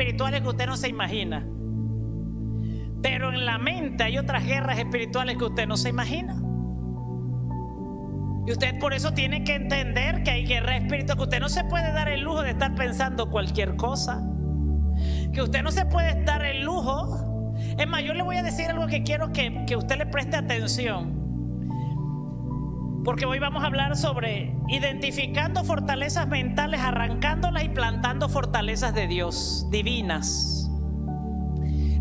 espirituales que usted no se imagina. Pero en la mente hay otras guerras espirituales que usted no se imagina. Y usted por eso tiene que entender que hay guerra espiritual, que usted no se puede dar el lujo de estar pensando cualquier cosa, que usted no se puede dar el lujo. Es más, yo le voy a decir algo que quiero que usted le preste atención, porque hoy vamos a hablar sobre identificando fortalezas mentales, arrancándolas y plantando fortalezas de Dios, divinas.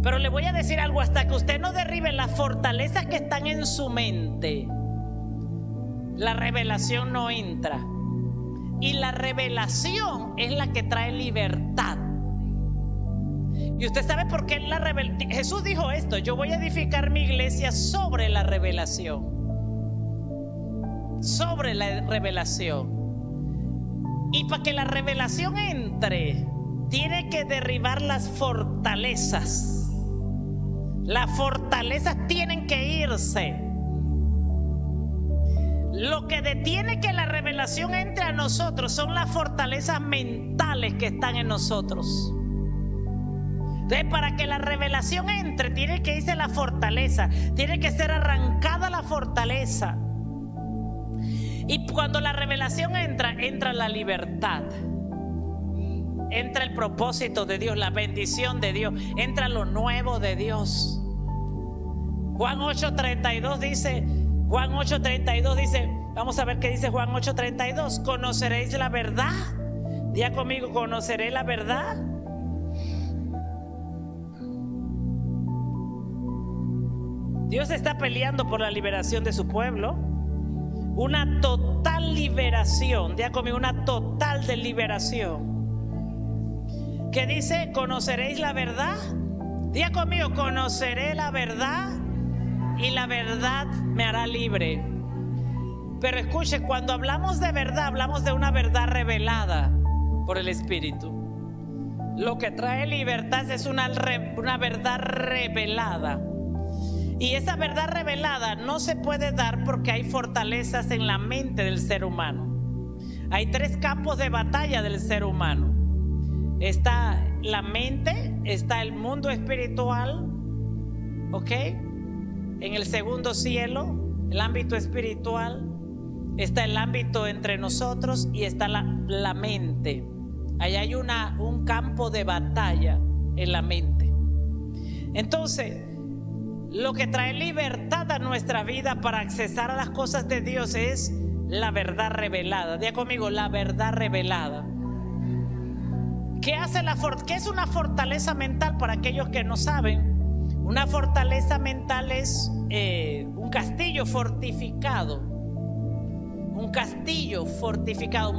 Pero le voy a decir algo: hasta que usted no derribe las fortalezas que están en su mente, la revelación no entra. Y la revelación es la que trae libertad. Y usted sabe por qué Jesús dijo esto: yo voy a edificar mi iglesia sobre la revelación. Sobre la revelación. Y para que la revelación entre, tiene que derribar las fortalezas. Las fortalezas tienen que irse. Lo que detiene que la revelación entre a nosotros son las fortalezas mentales que están en nosotros. Entonces, para que la revelación entre, tiene que irse la fortaleza, tiene que ser arrancada la fortaleza. Y cuando la revelación entra, entra la libertad, entra el propósito de Dios, la bendición de Dios, entra lo nuevo de Dios. Juan 8:32 dice, vamos a ver qué dice Juan 8:32. ¿Conoceréis la verdad? Diga conmigo: ¿conoceré la verdad? Dios está peleando por la liberación de su pueblo. Una total liberación. Diga conmigo: una total de liberación. ¿Qué dice? ¿Conoceréis la verdad? Diga conmigo: conoceré la verdad y la verdad me hará libre. Pero escuche, cuando hablamos de verdad, hablamos de una verdad revelada por el Espíritu. Lo que trae libertad es una verdad revelada. Y esa verdad revelada no se puede dar porque hay fortalezas en la mente del ser humano. Hay tres campos de batalla del ser humano. Está la mente, está el mundo espiritual, ¿ok? En el segundo cielo, el ámbito espiritual, está el ámbito entre nosotros y está la mente. Ahí hay un campo de batalla en la mente. Entonces, lo que trae libertad a nuestra vida para accesar a las cosas de Dios es la verdad revelada. Diga conmigo: la verdad revelada. ¿Qué es una fortaleza mental para aquellos que no saben? Una fortaleza mental es un castillo fortificado. Un castillo fortificado,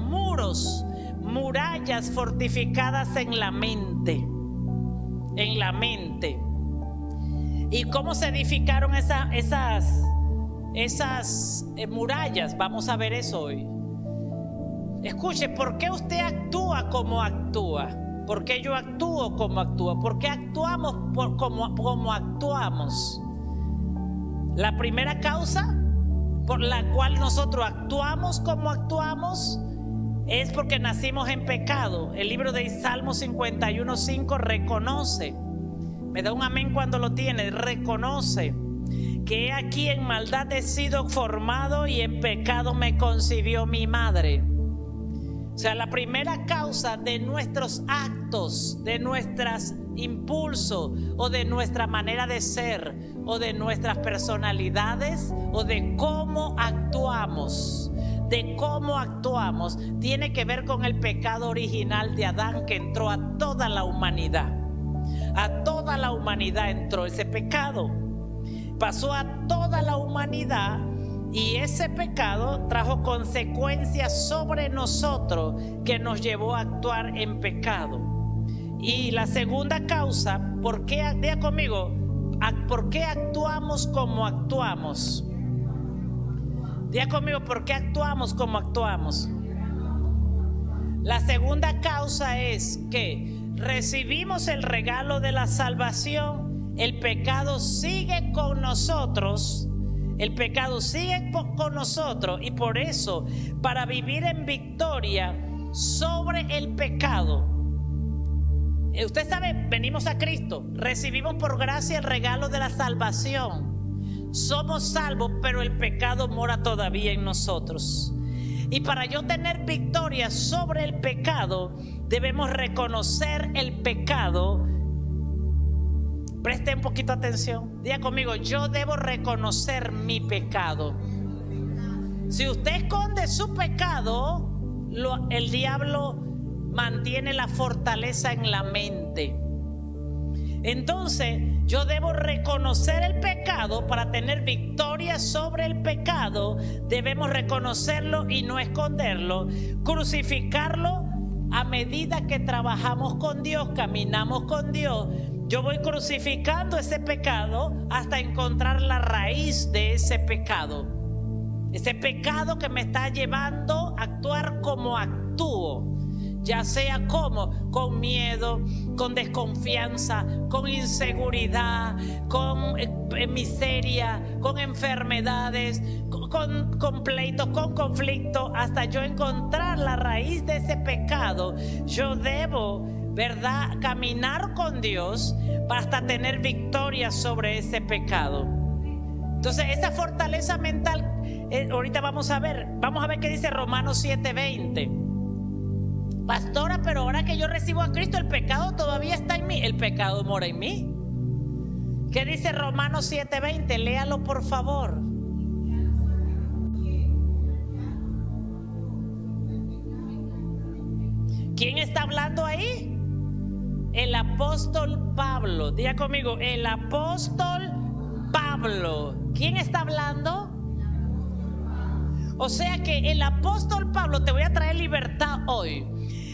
murallas fortificadas en la mente. En la mente. ¿Y cómo se edificaron esas murallas? Vamos a ver eso hoy. Escuche, ¿por qué usted actúa como actúa? ¿Por qué yo actúo como actúo? ¿Por qué actuamos como actuamos? La primera causa por la cual nosotros actuamos como actuamos es porque nacimos en pecado. El libro de Salmo 51:5 reconoce, me da un amén cuando lo tiene, reconoce que he aquí en maldad he sido formado y en pecado me concibió mi madre. O sea, la primera causa de nuestros actos, de nuestros impulsos o de nuestra manera de ser o de nuestras personalidades o de cómo actuamos, tiene que ver con el pecado original de Adán, que entró a toda la humanidad. A toda la humanidad entró ese pecado, pasó a toda la humanidad, y ese pecado trajo consecuencias sobre nosotros que nos llevó a actuar en pecado. Y la segunda causa, ¿por qué? Diga conmigo: ¿por qué actuamos como actuamos? Diga conmigo: ¿por qué actuamos como actuamos? La segunda causa es que recibimos el regalo de la salvación, el pecado sigue con nosotros. El pecado sigue con nosotros, y por eso, para vivir en victoria sobre el pecado, Usted sabe, venimos a Cristo, recibimos por gracia el regalo de la salvación. Somos salvos, pero el pecado mora todavía en nosotros. Y para yo tener victoria sobre el pecado, debemos reconocer el pecado. Preste un poquito atención. Diga conmigo, yo debo reconocer mi pecado. Si usted esconde su pecado, el diablo mantiene la fortaleza en la mente. Entonces, yo debo reconocer el pecado para tener victoria sobre el pecado. Debemos reconocerlo y no esconderlo, crucificarlo a medida que trabajamos con Dios, caminamos con Dios. Yo voy crucificando ese pecado hasta encontrar la raíz de ese pecado. Ese pecado que me está llevando a actuar como actúo. Ya sea como, con miedo, con desconfianza, con inseguridad, con miseria, con enfermedades, con pleitos, con conflictos, hasta yo encontrar la raíz de ese pecado. Yo debo, ¿verdad?, caminar con Dios hasta tener victoria sobre ese pecado. Entonces, esa fortaleza mental, ahorita vamos a ver qué dice Romanos 7:20. Pastora, pero ahora que yo recibo a Cristo, el pecado todavía está en mí. El pecado mora en mí. ¿Qué dice Romanos 7:20? Léalo, por favor. ¿Quién está hablando ahí? El apóstol Pablo. Diga conmigo, el apóstol Pablo. ¿Quién está hablando? O sea que el apóstol Pablo, te voy a traer libertad hoy.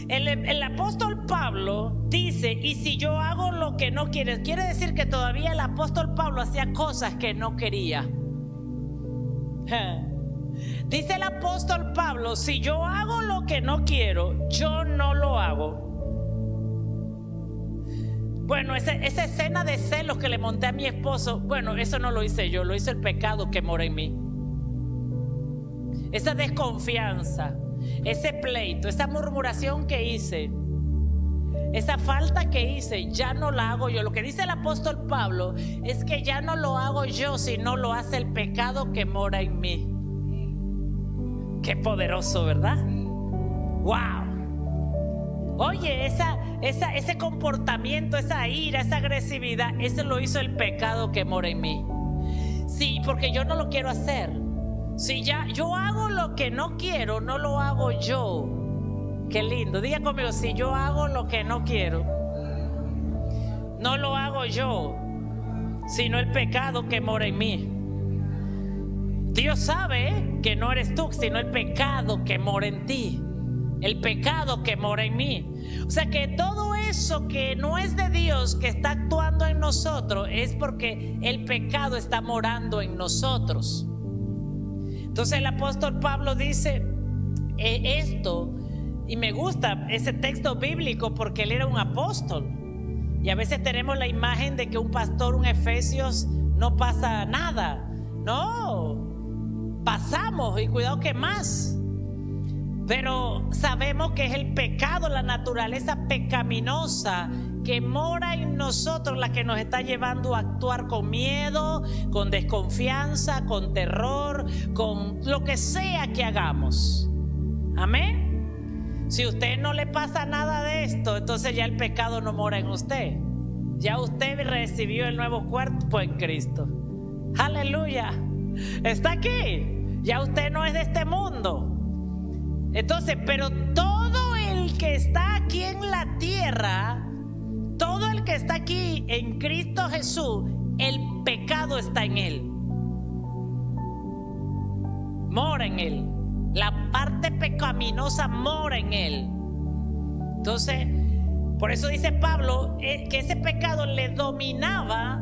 El apóstol Pablo dice, y si yo hago lo que no quiero, quiere decir que todavía el apóstol Pablo hacía cosas que no quería. Dice el apóstol Pablo, si yo hago lo que no quiero, yo no lo hago. Bueno, esa escena de celos que le monté a mi esposo, bueno, eso no lo hice yo, lo hizo el pecado que mora en mí. Esa desconfianza, ese pleito, esa murmuración que hice, esa falta que hice, ya no la hago yo. Lo que dice el apóstol Pablo es que ya no lo hago yo, sino lo hace el pecado que mora en mí. Qué poderoso, ¿verdad? ¡Wow! Oye, ese comportamiento, esa ira, esa agresividad, eso lo hizo el pecado que mora en mí. Sí, porque yo no lo quiero hacer. Si ya yo hago lo que no quiero, no lo hago yo. Qué lindo. Diga conmigo, si yo hago lo que no quiero, no lo hago yo, sino el pecado que mora en mí. Dios sabe que no eres tú, sino el pecado que mora en ti. El pecado que mora en mí. O sea que todo eso que no es de Dios, que está actuando en nosotros, es porque el pecado está morando en nosotros. Entonces el apóstol Pablo dice esto, y me gusta ese texto bíblico porque él era un apóstol. Y a veces tenemos la imagen de que un pastor, un Efesios, no pasa nada. No, pasamos, y cuidado que más. Pero sabemos que es el pecado, la naturaleza pecaminosa que mora en nosotros la que nos está llevando a actuar con miedo, con desconfianza, con terror, con lo que sea que hagamos. Amén. Si a usted no le pasa nada de esto, entonces ya el pecado no mora en usted. Ya usted recibió el nuevo cuerpo en Cristo. Aleluya. Está aquí. Ya usted no es de este mundo. Entonces, pero todo el que está aquí en la tierra, todo el que está aquí en Cristo Jesús, el pecado está en él. Mora en él. La parte pecaminosa mora en él. Entonces, por eso dice Pablo que ese pecado le dominaba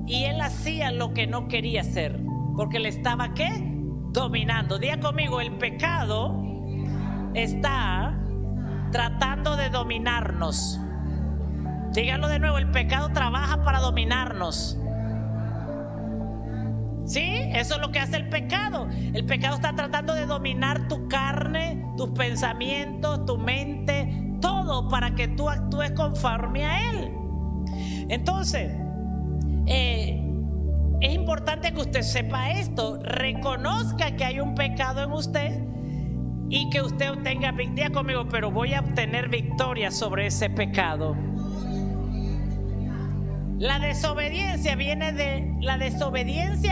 y él hacía lo que no quería hacer, porque le estaba ¿qué? Dominando. Diga conmigo, el pecado está tratando de dominarnos. Dígalo de nuevo, el pecado trabaja para dominarnos. Sí, eso es lo que hace el pecado. El pecado está tratando de dominar tu carne, tus pensamientos, tu mente, todo. todo para que tú actúes conforme a Él. Entonces, es importante que usted sepa esto, reconozca que hay un pecado en usted y que usted obtenga victoria conmigo, pero voy a obtener victoria sobre ese pecado. La desobediencia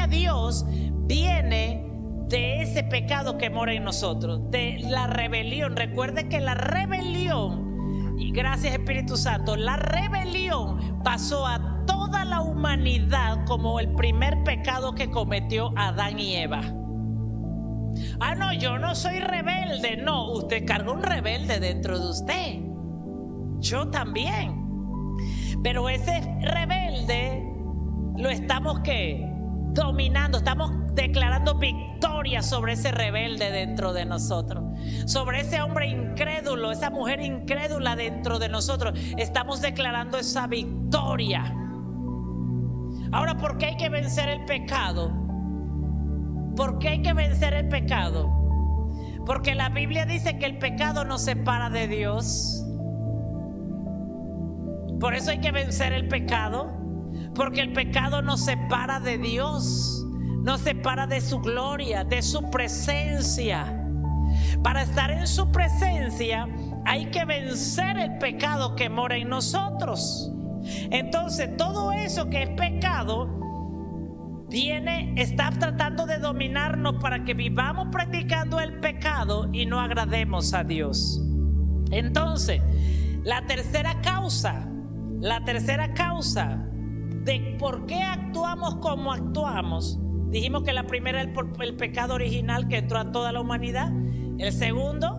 a Dios viene de ese pecado que mora en nosotros, de la rebelión. Recuerde que la rebelión, y gracias Espíritu Santo, la rebelión pasó a toda la humanidad como el primer pecado que cometió Adán y Eva. Ah, no, yo no soy rebelde. No, usted carga un rebelde dentro de usted. Yo también. Pero ese rebelde lo estamos dominando, estamos declarando victoria sobre ese rebelde dentro de nosotros, sobre ese hombre incrédulo, esa mujer incrédula dentro de nosotros. Estamos declarando esa victoria. Ahora, ¿por qué hay que vencer el pecado? ¿Por qué hay que vencer el pecado? Porque la Biblia dice que el pecado nos separa de Dios. Por eso hay que vencer el pecado, porque el pecado nos separa de Dios, nos separa de su gloria, de su presencia. Para estar en su presencia hay que vencer el pecado que mora en nosotros. Entonces, todo eso que es pecado está tratando de dominarnos para que vivamos practicando el pecado y no agrademos a Dios. Entonces, la tercera causa de por qué actuamos como actuamos, dijimos que la primera es el pecado original que entró a toda la humanidad. El segundo,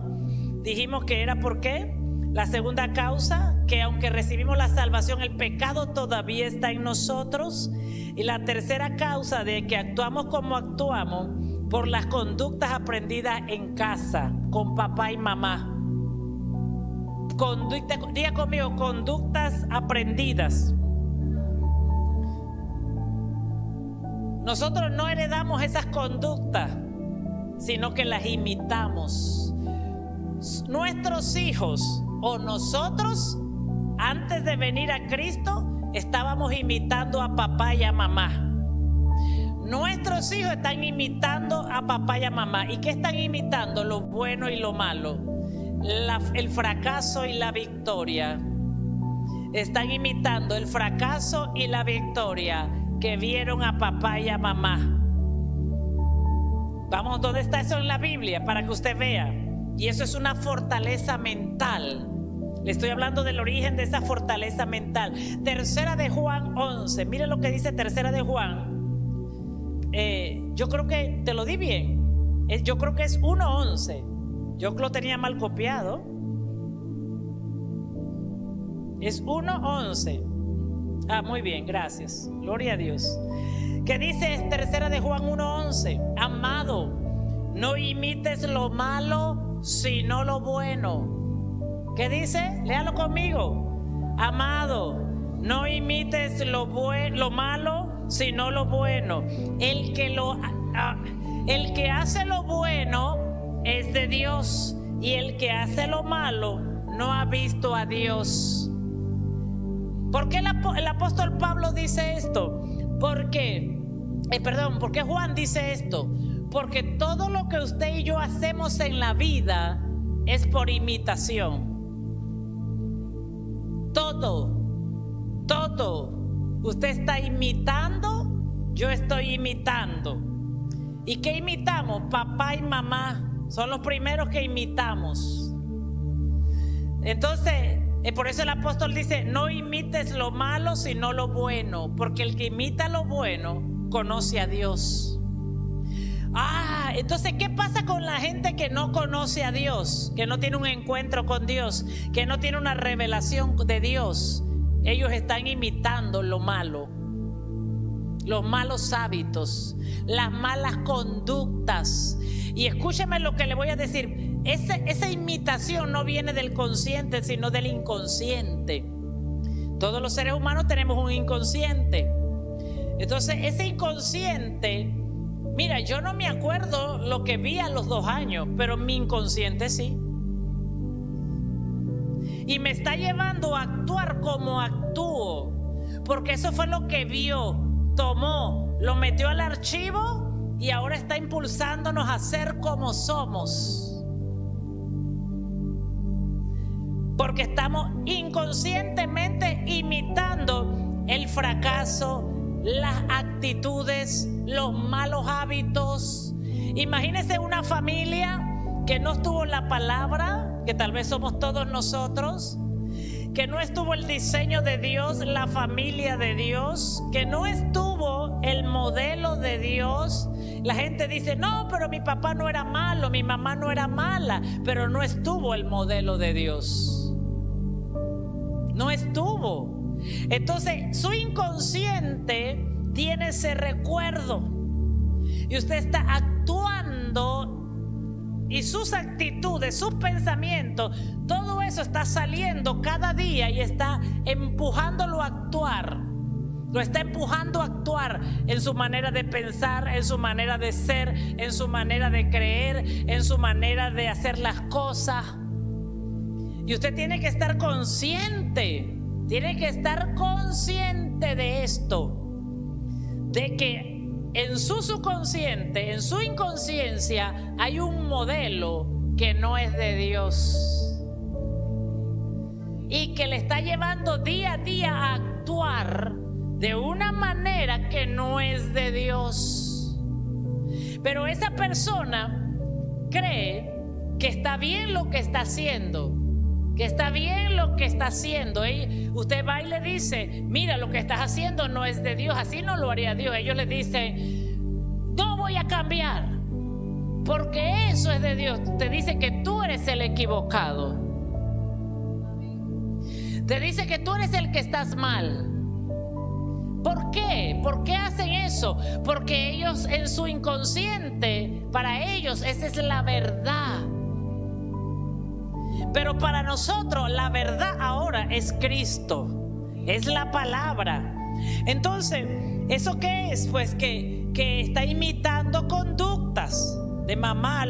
dijimos que era por qué. La segunda causa, que aunque recibimos la salvación, el pecado todavía está en nosotros. Y la tercera causa de que actuamos como actuamos, por las conductas aprendidas en casa, con papá y mamá. Diga conmigo, conductas aprendidas. Nosotros no heredamos esas conductas, sino que las imitamos. Nuestros hijos o nosotros, antes de venir a Cristo, estábamos imitando a papá y a mamá. Nuestros hijos están imitando a papá y a mamá. ¿Y qué están imitando? Lo bueno y lo malo, el fracaso y la victoria. Están imitando el fracaso y la victoria que vieron a papá y a mamá. Vamos, ¿dónde está eso en la Biblia? Para que usted vea. Y eso es una fortaleza mental. Le estoy hablando del origen de esa fortaleza mental. Tercera de Juan 11. Mire lo que dice Tercera de Juan. Yo creo que te lo di bien. Yo creo que es 1:11. Yo lo tenía mal copiado. Es 1:11. Ah, muy bien, gracias. Gloria a Dios. ¿Qué dice Tercera de Juan 1:11? Amado, no imites lo malo, sino lo bueno. ¿Qué dice? Léalo conmigo. Amado, no imites lo malo, sino lo bueno. El que hace lo bueno es de Dios, y el que hace lo malo no ha visto a Dios. ¿Por qué el apóstol Pablo dice esto? ¿Por qué Juan dice esto? Porque todo lo que usted y yo hacemos en la vida es por imitación. Todo. Usted está imitando, yo estoy imitando. ¿Y qué imitamos? Papá y mamá son los primeros que imitamos. Entonces, por eso el apóstol dice: no imites lo malo, sino lo bueno, porque el que imita lo bueno conoce a Dios. Entonces, ¿qué pasa con la gente que no conoce a Dios, que no tiene un encuentro con Dios, que no tiene una revelación de Dios? Ellos están imitando lo malo, los malos hábitos, las malas conductas. Y escúcheme lo que le voy a decir. Esa imitación no viene del consciente, sino del inconsciente. Todos los seres humanos tenemos un inconsciente. Entonces, ese inconsciente, mira, yo no me acuerdo lo que vi a los 2 años, pero mi inconsciente sí. y me está llevando a actuar como actúo, porque eso fue lo que vio, tomó, lo metió al archivo y ahora está impulsándonos a ser como somos. Porque estamos inconscientemente imitando el fracaso, las actitudes, los malos hábitos. Imagínense una familia que no estuvo la palabra, que tal vez somos todos nosotros, que no estuvo el diseño de Dios, la familia de Dios, que no estuvo el modelo de Dios. La gente dice, no, pero mi papá no era malo, mi mamá no era mala, pero no estuvo el modelo de Dios. No estuvo. Entonces su inconsciente tiene ese recuerdo y usted está actuando. Y sus actitudes, sus pensamientos, todo eso está saliendo cada día y está empujándolo a actuar. Lo está empujando a actuar en su manera de pensar, en su manera de ser, en su manera de creer, en su manera de hacer las cosas. Y usted tiene que estar consciente de esto, de que en su subconsciente, en su inconsciencia, hay un modelo que no es de Dios y que le está llevando día a día a actuar de una manera que no es de Dios. Pero esa persona cree que está bien lo que está haciendo, que está bien lo que está haciendo. Usted va y le dice, mira, lo que estás haciendo no es de Dios, así no lo haría Dios. Ellos le dicen, no voy a cambiar, porque eso es de Dios. Te dice que tú eres el equivocado. Te dice que tú eres el que estás mal. ¿Por qué? ¿Por qué hacen eso? Porque ellos en su inconsciente, para ellos esa es la verdad. Pero para nosotros la verdad ahora es Cristo, es la palabra. Entonces, ¿eso qué es? Pues que está imitando conductas de mamá.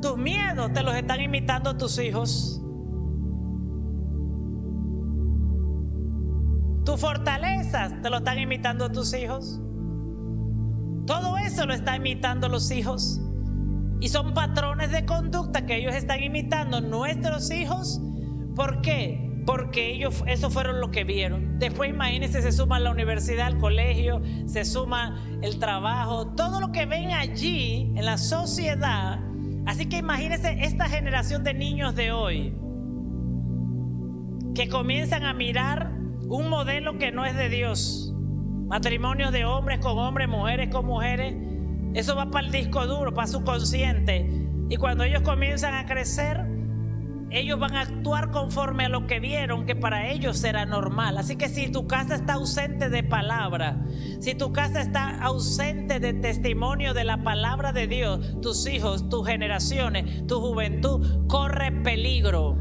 Tus miedos te los están imitando tus hijos. Tus fortalezas te lo están imitando tus hijos. Todo eso lo están imitando los hijos. Y son patrones de conducta que ellos están imitando nuestros hijos. ¿Por qué? Porque ellos, eso fueron lo que vieron. Después imagínense, se suma la universidad, el colegio, se suma el trabajo, todo lo que ven allí en la sociedad. Así que imagínense esta generación de niños de hoy que comienzan a mirar un modelo que no es de Dios. Matrimonios de hombres con hombres, mujeres con mujeres. Eso va para el disco duro, para su consciente. Y cuando ellos comienzan a crecer, ellos van a actuar conforme a lo que vieron que para ellos será normal. Así que si tu casa está ausente de palabra, si tu casa está ausente de testimonio de la palabra de Dios, tus hijos, tus generaciones, tu juventud corre peligro.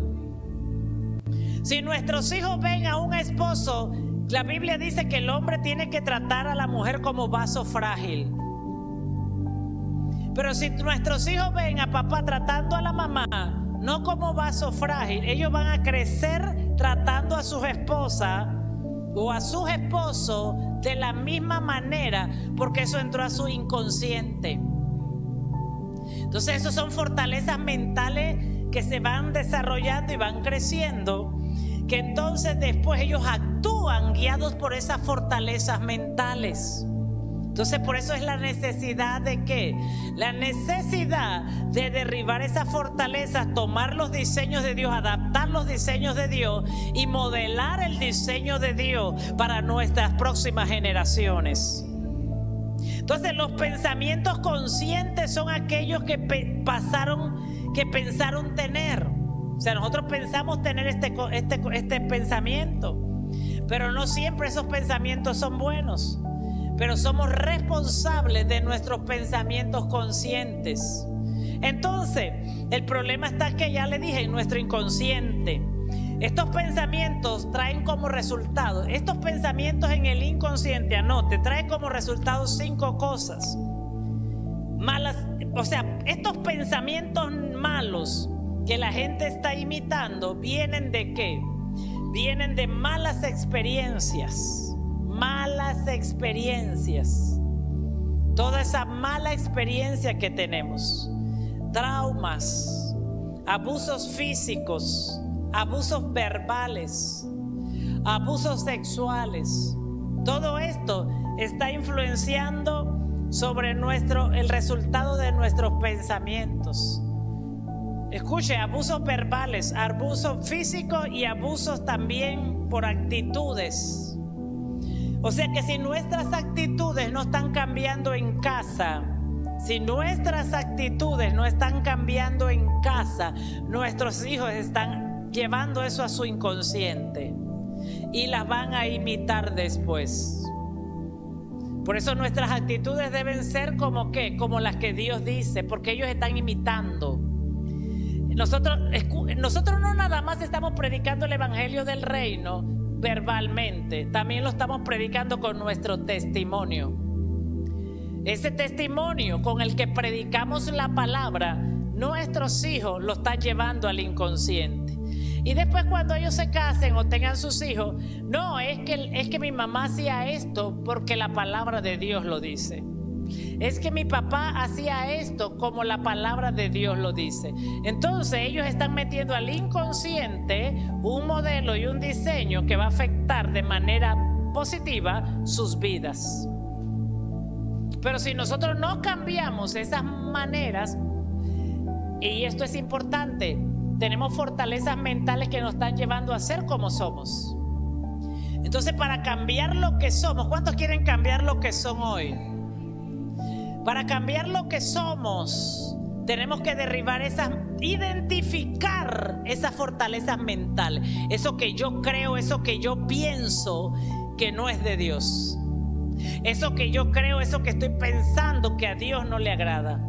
Si nuestros hijos ven a un esposo, la Biblia dice que el hombre tiene que tratar a la mujer como vaso frágil. Pero si nuestros hijos ven a papá tratando a la mamá no como vaso frágil, ellos van a crecer tratando a sus esposas o a sus esposos de la misma manera, porque eso entró a su inconsciente. Entonces esas son fortalezas mentales que se van desarrollando y van creciendo, que entonces después ellos actúan guiados por esas fortalezas mentales. Entonces por eso es la necesidad de ¿qué? La necesidad de derribar esas fortalezas, tomar los diseños de Dios, adaptar los diseños de Dios y modelar el diseño de Dios para nuestras próximas generaciones. Entonces los pensamientos conscientes son aquellos que pensaron tener. O sea, nosotros pensamos tener este pensamiento, pero no siempre esos pensamientos son buenos. Pero somos responsables de nuestros pensamientos conscientes. Entonces, el problema está que ya le dije, en nuestro inconsciente. Estos pensamientos traen como resultado, estos pensamientos en el inconsciente, anote, traen como resultado 5 cosas malas. O sea, estos pensamientos malos que la gente está imitando, ¿vienen de qué? vienen de malas experiencias. Malas experiencias. Toda esa mala experiencia que tenemos. Traumas, abusos físicos, abusos verbales, abusos sexuales. Todo esto está influenciando sobre el resultado de nuestros pensamientos. Escuche, abusos verbales, abusos físicos y abusos también por actitudes. O sea que si nuestras actitudes no están cambiando en casa, si nuestras actitudes no están cambiando en casa, nuestros hijos están llevando eso a su inconsciente y las van a imitar después. Por eso nuestras actitudes deben ser como las que Dios dice, porque ellos están imitando. Nosotros no nada más estamos predicando el evangelio del reino verbalmente, también lo estamos predicando con nuestro testimonio. Ese testimonio con el que predicamos la palabra, nuestros hijos lo están llevando al inconsciente. Y después cuando ellos se casen o tengan sus hijos, no, es que mi mamá hacía esto porque la palabra de Dios lo dice. Es que mi papá hacía esto como la palabra de Dios lo dice. Entonces ellos están metiendo al inconsciente un modelo y un diseño que va a afectar de manera positiva sus vidas. Pero si nosotros no cambiamos esas maneras, y esto es importante, tenemos fortalezas mentales que nos están llevando a ser como somos. Entonces, para cambiar lo que somos, ¿cuántos quieren cambiar lo que son hoy? Para cambiar lo que somos, tenemos que derribar identificar esas fortalezas mentales. Eso que yo creo, eso que yo pienso que no es de Dios. Eso que yo creo, eso que estoy pensando que a Dios no le agrada.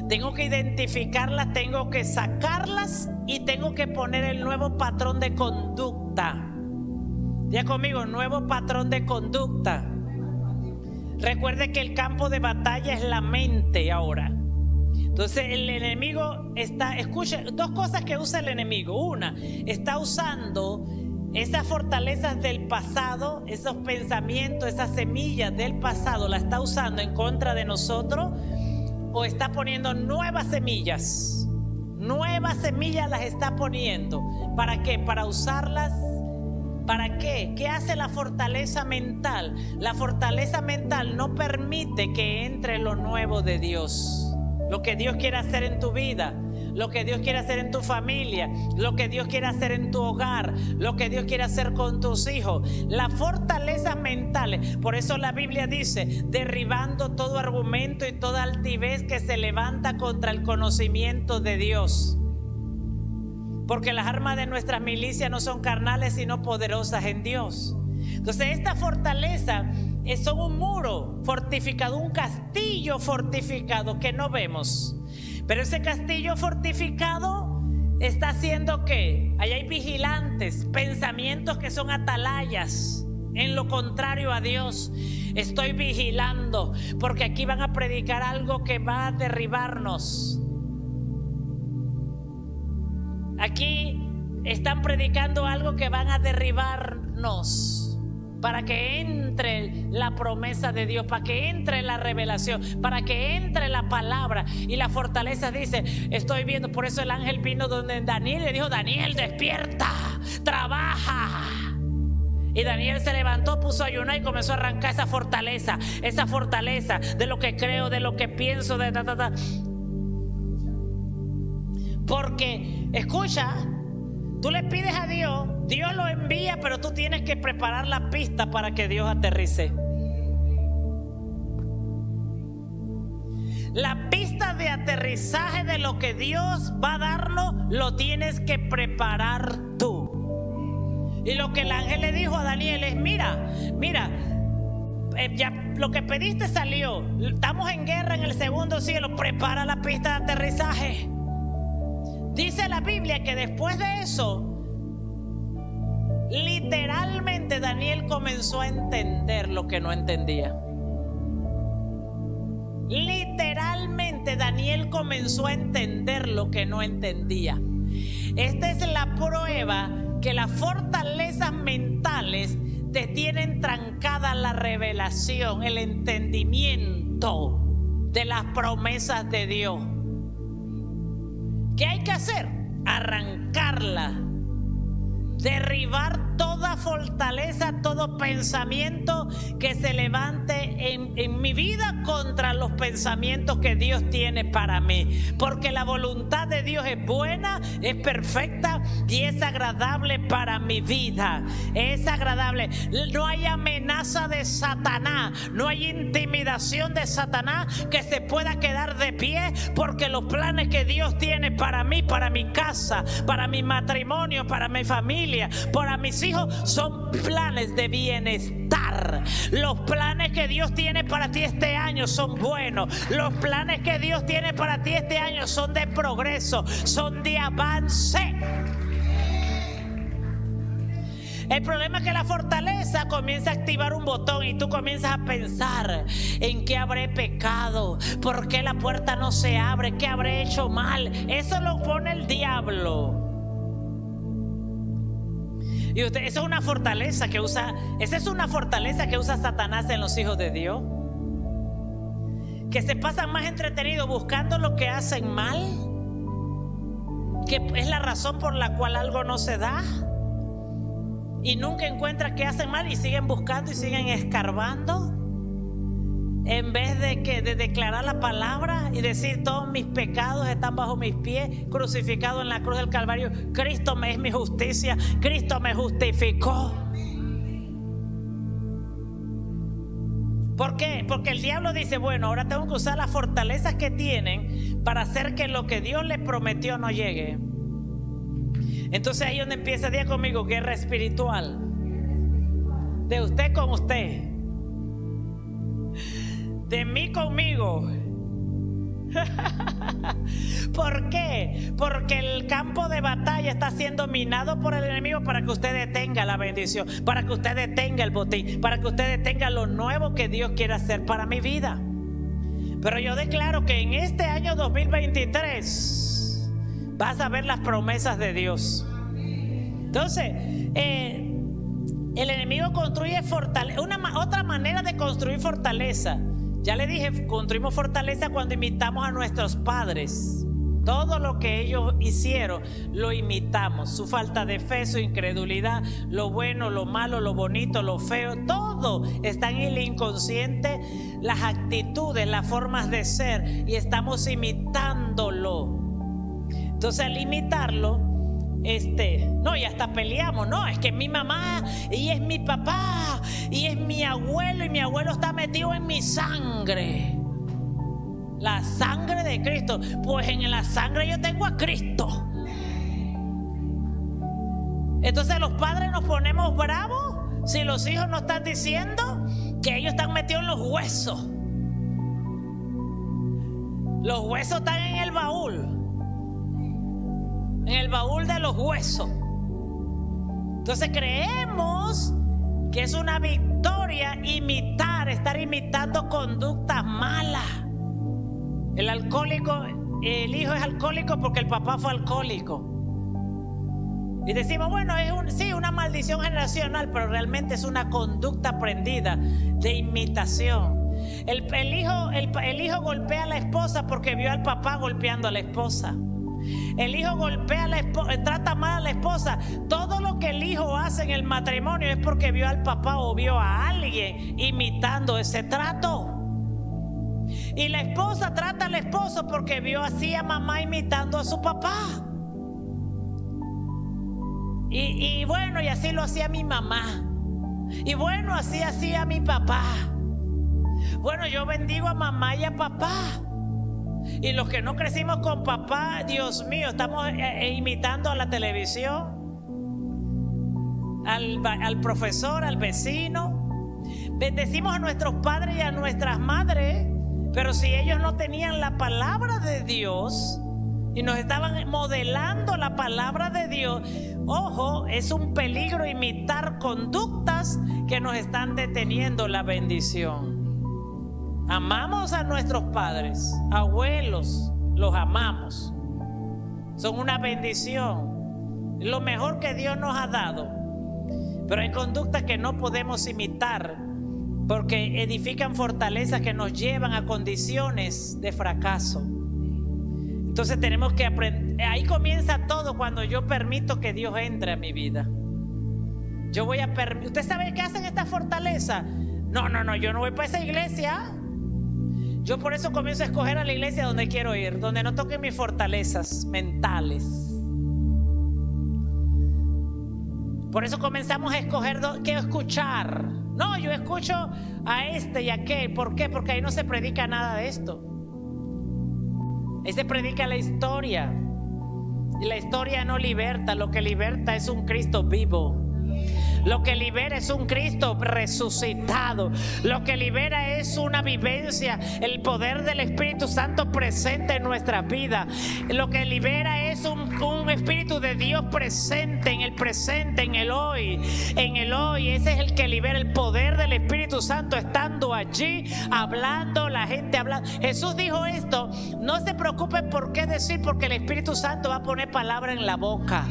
Tengo que identificarlas, tengo que sacarlas y tengo que poner el nuevo patrón de conducta. Ya conmigo, nuevo patrón de conducta. Recuerde que el campo de batalla es la mente ahora. Entonces el enemigo escuche, dos cosas que usa el enemigo. Una, está usando esas fortalezas del pasado, esos pensamientos, esas semillas del pasado, la está usando en contra de nosotros, o está poniendo nuevas semillas. Nuevas semillas las está poniendo. ¿Para qué? Para usarlas. ¿Para qué? ¿Qué hace la fortaleza mental? La fortaleza mental no permite que entre lo nuevo de Dios. Lo que Dios quiere hacer en tu vida, lo que Dios quiere hacer en tu familia, lo que Dios quiere hacer en tu hogar, lo que Dios quiere hacer con tus hijos. Las fortalezas mentales, por eso la Biblia dice, derribando todo argumento y toda altivez que se levanta contra el conocimiento de Dios. Porque las armas de nuestras milicias no son carnales, sino poderosas en Dios. Entonces esta fortaleza son un muro fortificado, un castillo fortificado que no vemos. Pero ese castillo fortificado está haciendo que allá hay vigilantes, pensamientos que son atalayas en lo contrario a Dios. Estoy vigilando porque aquí van a predicar algo que va a derribarnos. Aquí están predicando algo que van a derribarnos para que entre la promesa de Dios, para que entre la revelación, para que entre la palabra. Y la fortaleza dice, estoy viendo. Por eso el ángel vino donde Daniel le dijo, Daniel, despierta, trabaja. Y Daniel se levantó, puso a ayunar y comenzó a arrancar esa fortaleza de lo que creo, de lo que pienso, de Porque, escucha, tú le pides a Dios, Dios lo envía, pero tú tienes que preparar la pista para que Dios aterrice. La pista de aterrizaje de lo que Dios va a darnos, lo tienes que preparar tú. Y lo que el ángel le dijo a Daniel es, mira, ya lo que pediste salió, estamos en guerra en el segundo cielo, prepara la pista de aterrizaje. Dice la Biblia que después de eso, literalmente Daniel comenzó a entender lo que no entendía. Literalmente Daniel comenzó a entender lo que no entendía. Esta es la prueba que la fortaleza fortalezas mentales te tienen trancada la revelación, el entendimiento de las promesas de Dios. ¿Qué hay que hacer? Arrancarla, derribar toda fortaleza, todo pensamiento que se levante en mi vida contra los pensamientos que Dios tiene para mí. Porque la voluntad de Dios es buena, es perfecta y es agradable para mi vida. Es agradable. No hay amenaza de Satanás, no hay intimidación de Satanás que se pueda quedar de pie, porque los planes que Dios tiene para mí, para mi casa, para mi matrimonio, para mi familia, para mis hijos, son planes de bienestar. Los planes que Dios tiene para ti este año son buenos. Los planes que Dios tiene para ti este año son de progreso, son de avance. El problema es que la fortaleza comienza a activar un botón y tú comienzas a pensar: ¿en qué habré pecado? ¿Por qué la puerta no se abre? ¿Qué habré hecho mal? Eso lo pone el diablo. Y esa es una fortaleza que usa, Satanás en los hijos de Dios, que se pasan más entretenidos buscando lo que hacen mal, que es la razón por la cual algo no se da, y nunca encuentran qué hacen mal y siguen buscando y siguen escarbando, en vez de declarar la palabra y decir: todos mis pecados están bajo mis pies, crucificado en la cruz del Calvario. Cristo es mi justicia, Cristo me justificó. ¿Por qué? Porque el diablo dice: bueno, ahora tengo que usar las fortalezas que tienen para hacer que lo que Dios les prometió no llegue. Entonces ahí es donde empieza, día conmigo, guerra espiritual. De usted con usted, de mí conmigo. ¿Por qué? Porque el campo de batalla está siendo minado por el enemigo para que usted detenga la bendición, para que usted detenga el botín, para que usted detenga lo nuevo que Dios quiere hacer para mi vida. Pero yo declaro que en este año 2023 vas a ver las promesas de Dios. Entonces, el enemigo construye fortaleza. Otra manera de construir fortaleza, ya le dije, construimos fortaleza cuando imitamos a nuestros padres. Todo lo que ellos hicieron lo imitamos. Su falta de fe, su incredulidad, lo bueno, lo malo, lo bonito, lo feo, todo está en el inconsciente. Las actitudes, las formas de ser, y estamos imitándolo. Entonces al imitarlo, no, y hasta peleamos. No, es que mi mamá y es mi papá y es mi abuelo, y mi abuelo está metido en mi sangre. La sangre de Cristo. Pues en la sangre yo tengo a Cristo. Entonces los padres nos ponemos bravos si los hijos nos están diciendo que ellos están metidos en los huesos. Los huesos están en el baúl. En el baúl de los huesos. Entonces creemos que es una victoria estar imitando conductas malas. El alcohólico, el hijo es alcohólico porque el papá fue alcohólico. Y decimos, bueno, es una maldición generacional, pero realmente es una conducta aprendida de imitación. El hijo golpea a la esposa porque vio al papá golpeando a la esposa. El hijo golpea a la esposa, trata mal a la esposa. Todo lo que el hijo hace en el matrimonio es porque vio al papá o vio a alguien imitando ese trato. Y la esposa trata al esposo porque vio así a mamá imitando a su papá. Y bueno, y así lo hacía mi mamá. Y bueno, así hacía mi papá. Bueno, yo bendigo a mamá y a papá. Y los que no crecimos con papá, Dios mío, estamos imitando a la televisión, al profesor, al vecino. Bendecimos a nuestros padres y a nuestras madres, pero si ellos no tenían la palabra de Dios y nos estaban modelando la palabra de Dios, ojo, es un peligro imitar conductas que nos están deteniendo la bendición. Amamos a nuestros padres, abuelos, los amamos. Son una bendición, lo mejor que Dios nos ha dado. Pero hay conductas que no podemos imitar porque edifican fortalezas que nos llevan a condiciones de fracaso. Entonces tenemos que aprender. Ahí comienza todo cuando yo permito que Dios entre a mi vida. Yo voy a permitir. ¿Usted sabe qué hacen estas fortalezas? No, yo no voy para esa iglesia. Yo por eso comienzo a escoger a la iglesia donde quiero ir, donde no toquen mis fortalezas mentales. Por eso comenzamos a escoger qué escuchar. No, yo escucho a este y a aquel. ¿Por qué? Porque ahí no se predica nada de esto. Ahí se predica la historia. Y la historia no liberta. Lo que liberta es un Cristo vivo. Lo que libera es un Cristo resucitado. Lo que libera es una vivencia, el poder del Espíritu Santo presente en nuestra vida. Lo que libera es un Espíritu de Dios presente, en el hoy. En el hoy, ese es el que libera, el poder del Espíritu Santo estando allí, hablando, la gente hablando. Jesús dijo esto: no se preocupen por qué decir, porque el Espíritu Santo va a poner palabra en la boca.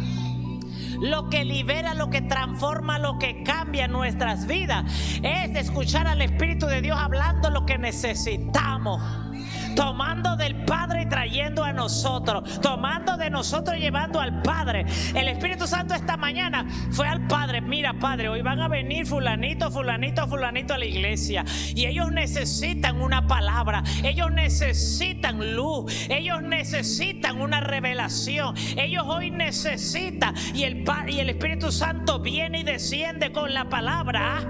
Lo que libera, lo que transforma, lo que cambia nuestras vidas es escuchar al Espíritu de Dios hablando lo que necesitamos, tomando del Padre y trayendo a nosotros, tomando de nosotros y llevando al Padre. El Espíritu Santo esta mañana fue al Padre: mira, Padre, hoy van a venir fulanito a la iglesia y ellos necesitan una palabra, ellos necesitan luz, ellos necesitan una revelación, ellos hoy necesitan. Y el Espíritu Santo viene y desciende con la palabra.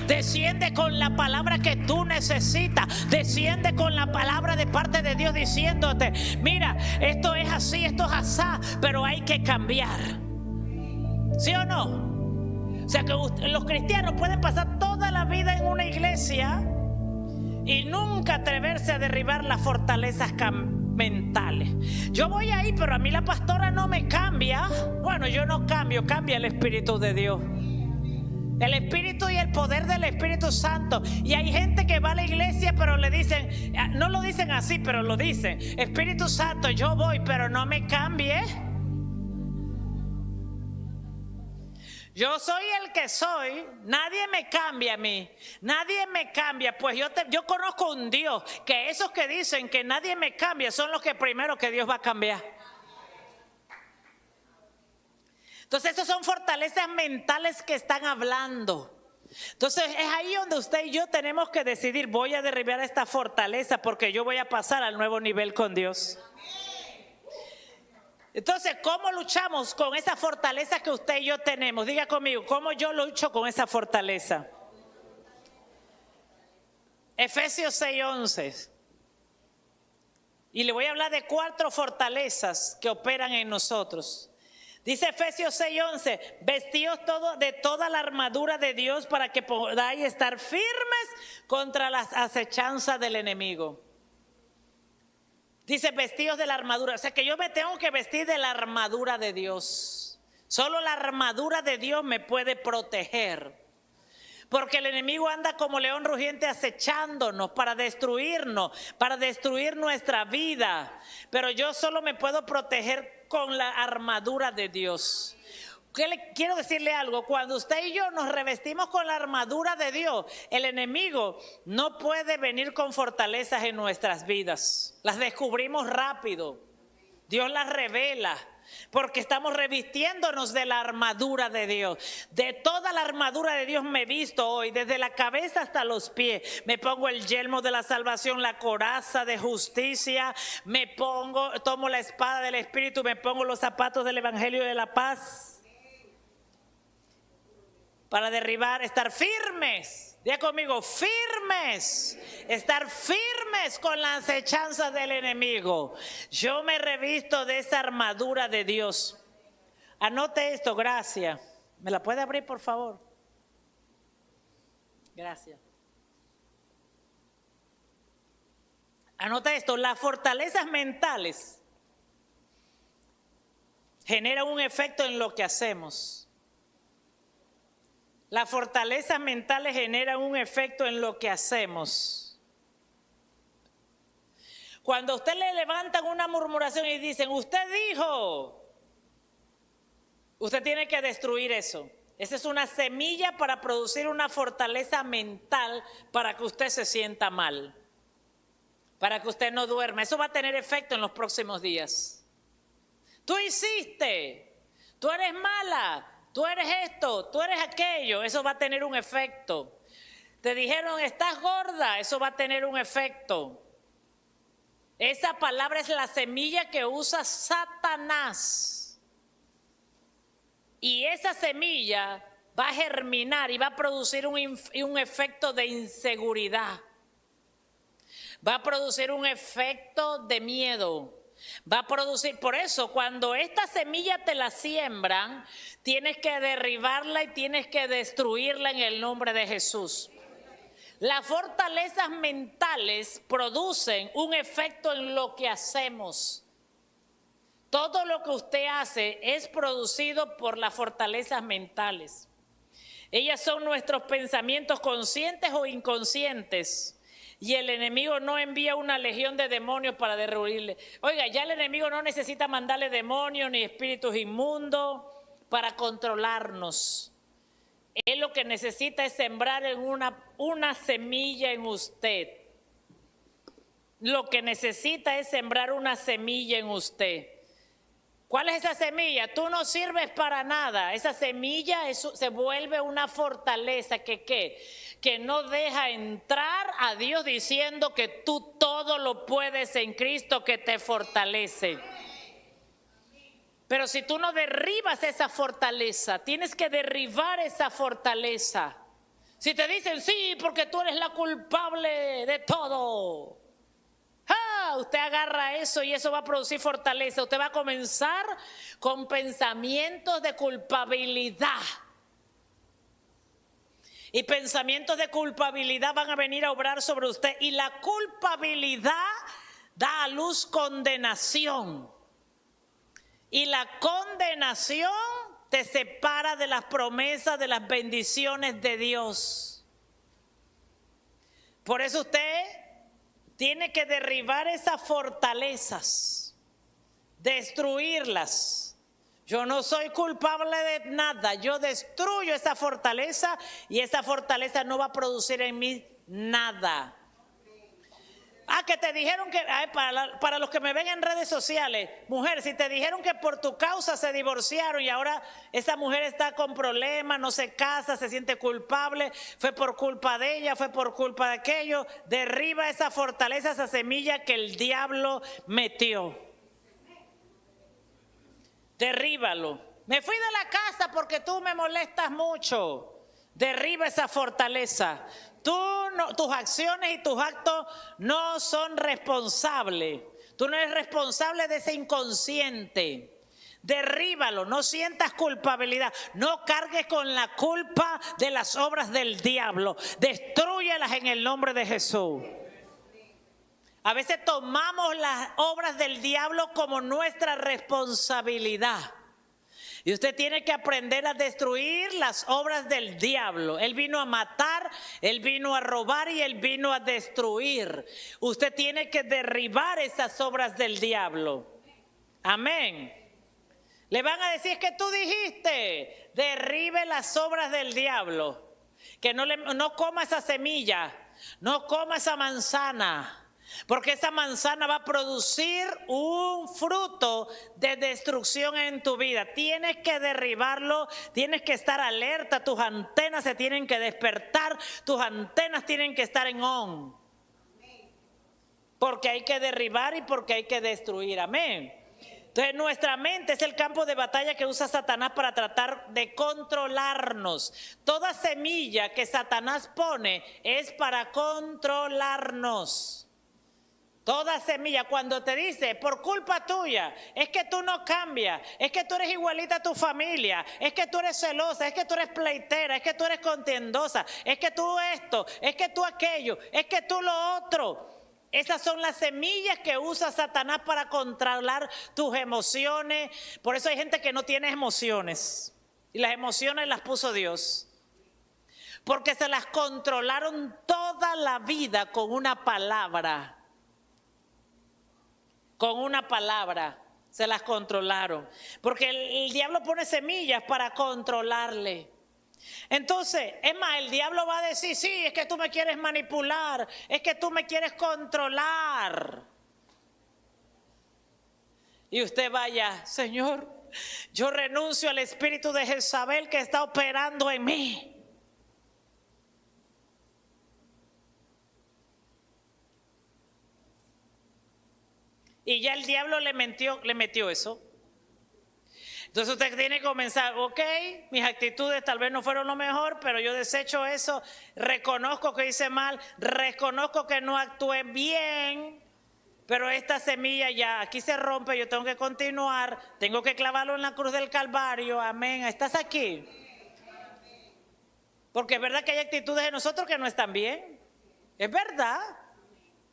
Desciende con la palabra que tú necesitas. Desciende con la palabra de parte de Dios diciéndote: mira, esto es así, esto es asá, pero hay que cambiar. ¿Sí o no? O sea que los cristianos pueden pasar toda la vida en una iglesia y nunca atreverse a derribar las fortalezas mentales. Yo voy ahí, pero a mí la pastora no me cambia. Bueno, yo no cambio, cambia el Espíritu de Dios. El Espíritu y el poder del Espíritu Santo. Y hay gente que va a la iglesia, pero le dicen, no lo dicen así, pero lo dicen: Espíritu Santo, yo voy, pero no me cambie. Yo soy el que soy, nadie me cambia a mí, nadie me cambia. Pues yo conozco un Dios que esos que dicen que nadie me cambia son los que primero que Dios va a cambiar. Entonces, esas son fortalezas mentales que están hablando. Entonces, es ahí donde usted y yo tenemos que decidir: voy a derribar esta fortaleza porque yo voy a pasar al nuevo nivel con Dios. Entonces, ¿cómo luchamos con esa fortaleza que usted y yo tenemos? Diga conmigo, ¿cómo yo lucho con esa fortaleza? Efesios 6:11. Y le voy a hablar de 4 fortalezas que operan en nosotros. Dice Efesios 6:11: vestíos de toda la armadura de Dios para que podáis estar firmes contra las acechanzas del enemigo. Dice vestíos de la armadura. O sea que yo me tengo que vestir de la armadura de Dios. Solo la armadura de Dios me puede proteger. Porque el enemigo anda como león rugiente acechándonos para destruirnos, para destruir nuestra vida. Pero yo solo me puedo proteger con la armadura de Dios. Quiero decirle algo: cuando usted y yo nos revestimos con la armadura de Dios, el enemigo no puede venir con fortalezas en nuestras vidas. Las descubrimos rápido. Dios las revela. Porque estamos revistiéndonos de la armadura de Dios. De toda la armadura de Dios me he visto hoy, desde la cabeza hasta los pies. Me pongo el yelmo de la salvación, la coraza de justicia, tomo la espada del Espíritu, me pongo los zapatos del Evangelio de la paz. Para derribar, estar firmes. Diga conmigo, firmes. Estar firmes con las acechanzas del enemigo. Yo me revisto de esa armadura de Dios. Anote esto, gracias. ¿Me la puede abrir, por favor? Gracias. Anota esto: las fortalezas mentales generan un efecto en lo que hacemos. Las fortalezas mentales generan un efecto en lo que hacemos. Cuando a usted le levantan una murmuración y dicen: usted dijo, Usted tiene que destruir eso. Esa es una semilla para producir una fortaleza mental para que usted se sienta mal, para que usted no duerma. Eso va a tener efecto en los próximos días. Tú hiciste, tú eres mala, tú eres esto, tú eres aquello. Eso va a tener un efecto. Te dijeron, estás gorda, eso va a tener un efecto. Esa palabra es la semilla que usa Satanás. Y esa semilla va a germinar y va a producir un efecto de inseguridad. Va a producir un efecto de miedo. Va a producir, por eso cuando esta semilla te la siembran, tienes que derribarla y tienes que destruirla en el nombre de Jesús. Las fortalezas mentales producen un efecto en lo que hacemos. Todo lo que usted hace es producido por las fortalezas mentales. Ellas son nuestros pensamientos conscientes o inconscientes. Y el enemigo no envía una legión de demonios para derruirle. Oiga, ya el enemigo no necesita mandarle demonios ni espíritus inmundos para controlarnos. Él lo que necesita es sembrar en una semilla en usted. Lo que necesita es sembrar una semilla en usted. ¿Cuál es esa semilla? Tú no sirves para nada. Esa semilla se vuelve una fortaleza que no deja entrar a Dios diciendo que tú todo lo puedes en Cristo que te fortalece. Pero si tú no derribas esa fortaleza, tienes que derribar esa fortaleza. Si te dicen, sí, porque tú eres la culpable de todo. Usted agarra eso y eso va a producir fortaleza. Usted va a comenzar con pensamientos de culpabilidad. Y pensamientos de culpabilidad van a venir a obrar sobre usted. Y la culpabilidad da a luz condenación. Y la condenación te separa de las promesas, de las bendiciones de Dios. Por eso usted tiene que derribar esas fortalezas, destruirlas. Yo no soy culpable de nada, yo destruyo esa fortaleza y esa fortaleza no va a producir en mí nada. Que te dijeron que, para los que me ven en redes sociales, mujer, si te dijeron que por tu causa se divorciaron y ahora esa mujer está con problemas, no se casa, se siente culpable, fue por culpa de ella, fue por culpa de aquello, derriba esa fortaleza, esa semilla que el diablo metió. Derríbalo. Me fui de la casa porque tú me molestas mucho. Derriba esa fortaleza. Tus acciones y tus actos no son responsables. Tú no eres responsable de ese inconsciente. Derríbalo, no sientas culpabilidad. No cargues con la culpa de las obras del diablo. Destrúyelas en el nombre de Jesús. A veces tomamos las obras del diablo como nuestra responsabilidad. Y usted tiene que aprender a destruir las obras del diablo. Él vino a matar, él vino a robar y él vino a destruir. Usted tiene que derribar esas obras del diablo. Amén. Le van a decir que tú dijiste, derribe las obras del diablo. Que no coma esa semilla, no coma esa manzana. Porque esa manzana va a producir un fruto de destrucción en tu vida. Tienes que derribarlo, tienes que estar alerta, tus antenas se tienen que despertar, tus antenas tienen que estar en on. Porque hay que derribar y porque hay que destruir, amén. Entonces nuestra mente es el campo de batalla que usa Satanás para tratar de controlarnos. Toda semilla que Satanás pone es para controlarnos. Toda semilla, cuando te dice, por culpa tuya, es que tú no cambias, es que tú eres igualita a tu familia, es que tú eres celosa, es que tú eres pleitera, es que tú eres contiendosa, es que tú esto, es que tú aquello, es que tú lo otro. Esas son las semillas que usa Satanás para controlar tus emociones. Por eso hay gente que no tiene emociones y las emociones las puso Dios. Porque se las controlaron toda la vida con una palabra. Con una palabra. Se las controlaron. Porque el diablo pone semillas para controlarle. Entonces, es más, el diablo va a decir, sí, es que tú me quieres manipular, es que tú me quieres controlar. Y usted vaya, Señor, yo renuncio al espíritu de Jezabel que está operando en mí. Y ya el diablo le metió eso. Entonces usted tiene que comenzar, ok, mis actitudes tal vez no fueron lo mejor, pero yo desecho eso, reconozco que hice mal, reconozco que no actué bien, pero esta semilla ya aquí se rompe, yo tengo que continuar, tengo que clavarlo en la cruz del Calvario, amén. ¿Estás aquí? Porque es verdad que hay actitudes de nosotros que no están bien, es verdad,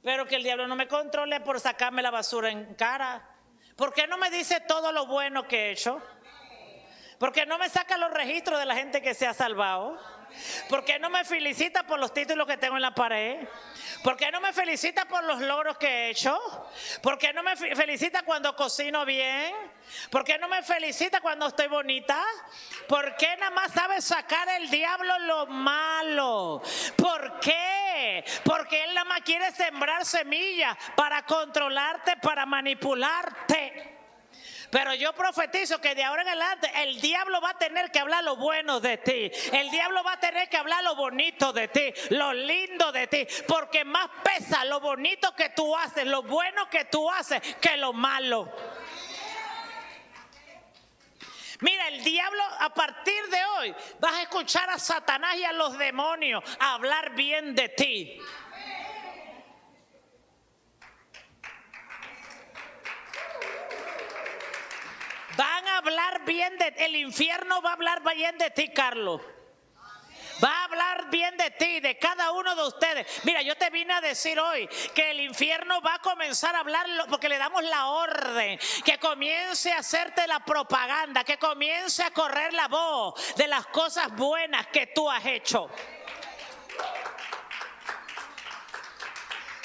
pero que el diablo no me controle por sacarme la basura en cara. ¿Por qué no me dice todo lo bueno que he hecho? ¿Por qué no me saca los registros de la gente que se ha salvado? ¿Por qué no me felicita por los títulos que tengo en la pared? ¿Por qué no me felicita por los logros que he hecho? ¿Por qué no me felicita cuando cocino bien? ¿Por qué no me felicita cuando estoy bonita? ¿Por qué nada más sabe sacar el diablo lo malo? ¿Por qué? Porque él nada más quiere sembrar semillas para controlarte, para manipularte. Pero yo profetizo que de ahora en adelante el diablo va a tener que hablar lo bueno de ti. El diablo va a tener que hablar lo bonito de ti, lo lindo de ti. Porque más pesa lo bonito que tú haces, lo bueno que tú haces, que lo malo. Mira, el diablo a partir de hoy vas a escuchar a Satanás y a los demonios hablar bien de ti. Van a hablar bien de ti, el infierno va a hablar bien de ti, Carlos. Va a hablar bien de ti, de cada uno de ustedes. Mira, yo te vine a decir hoy que el infierno va a comenzar a hablar porque le damos la orden, que comience a hacerte la propaganda, que comience a correr la voz de las cosas buenas que tú has hecho.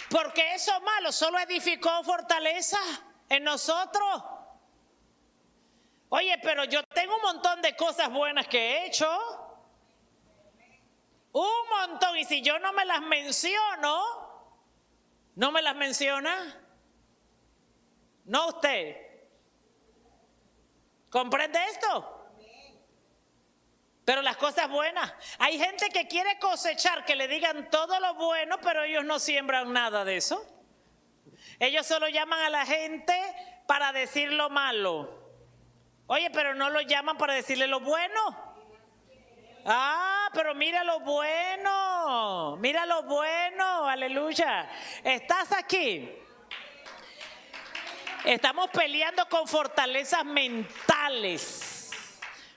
Porque eso malo solo edificó fortaleza en nosotros. Oye, pero yo tengo un montón de cosas buenas que he hecho. Un montón. Y si yo no me las menciono, ¿no me las menciona? No usted. ¿Comprende esto? Pero las cosas buenas. Hay gente que quiere cosechar, que le digan todo lo bueno, pero ellos no siembran nada de eso. Ellos solo llaman a la gente para decir lo malo. Oye, pero no lo llaman para decirle lo bueno. Ah, pero mira lo bueno. Mira lo bueno. Aleluya. ¿Estás aquí? Estamos peleando con fortalezas mentales.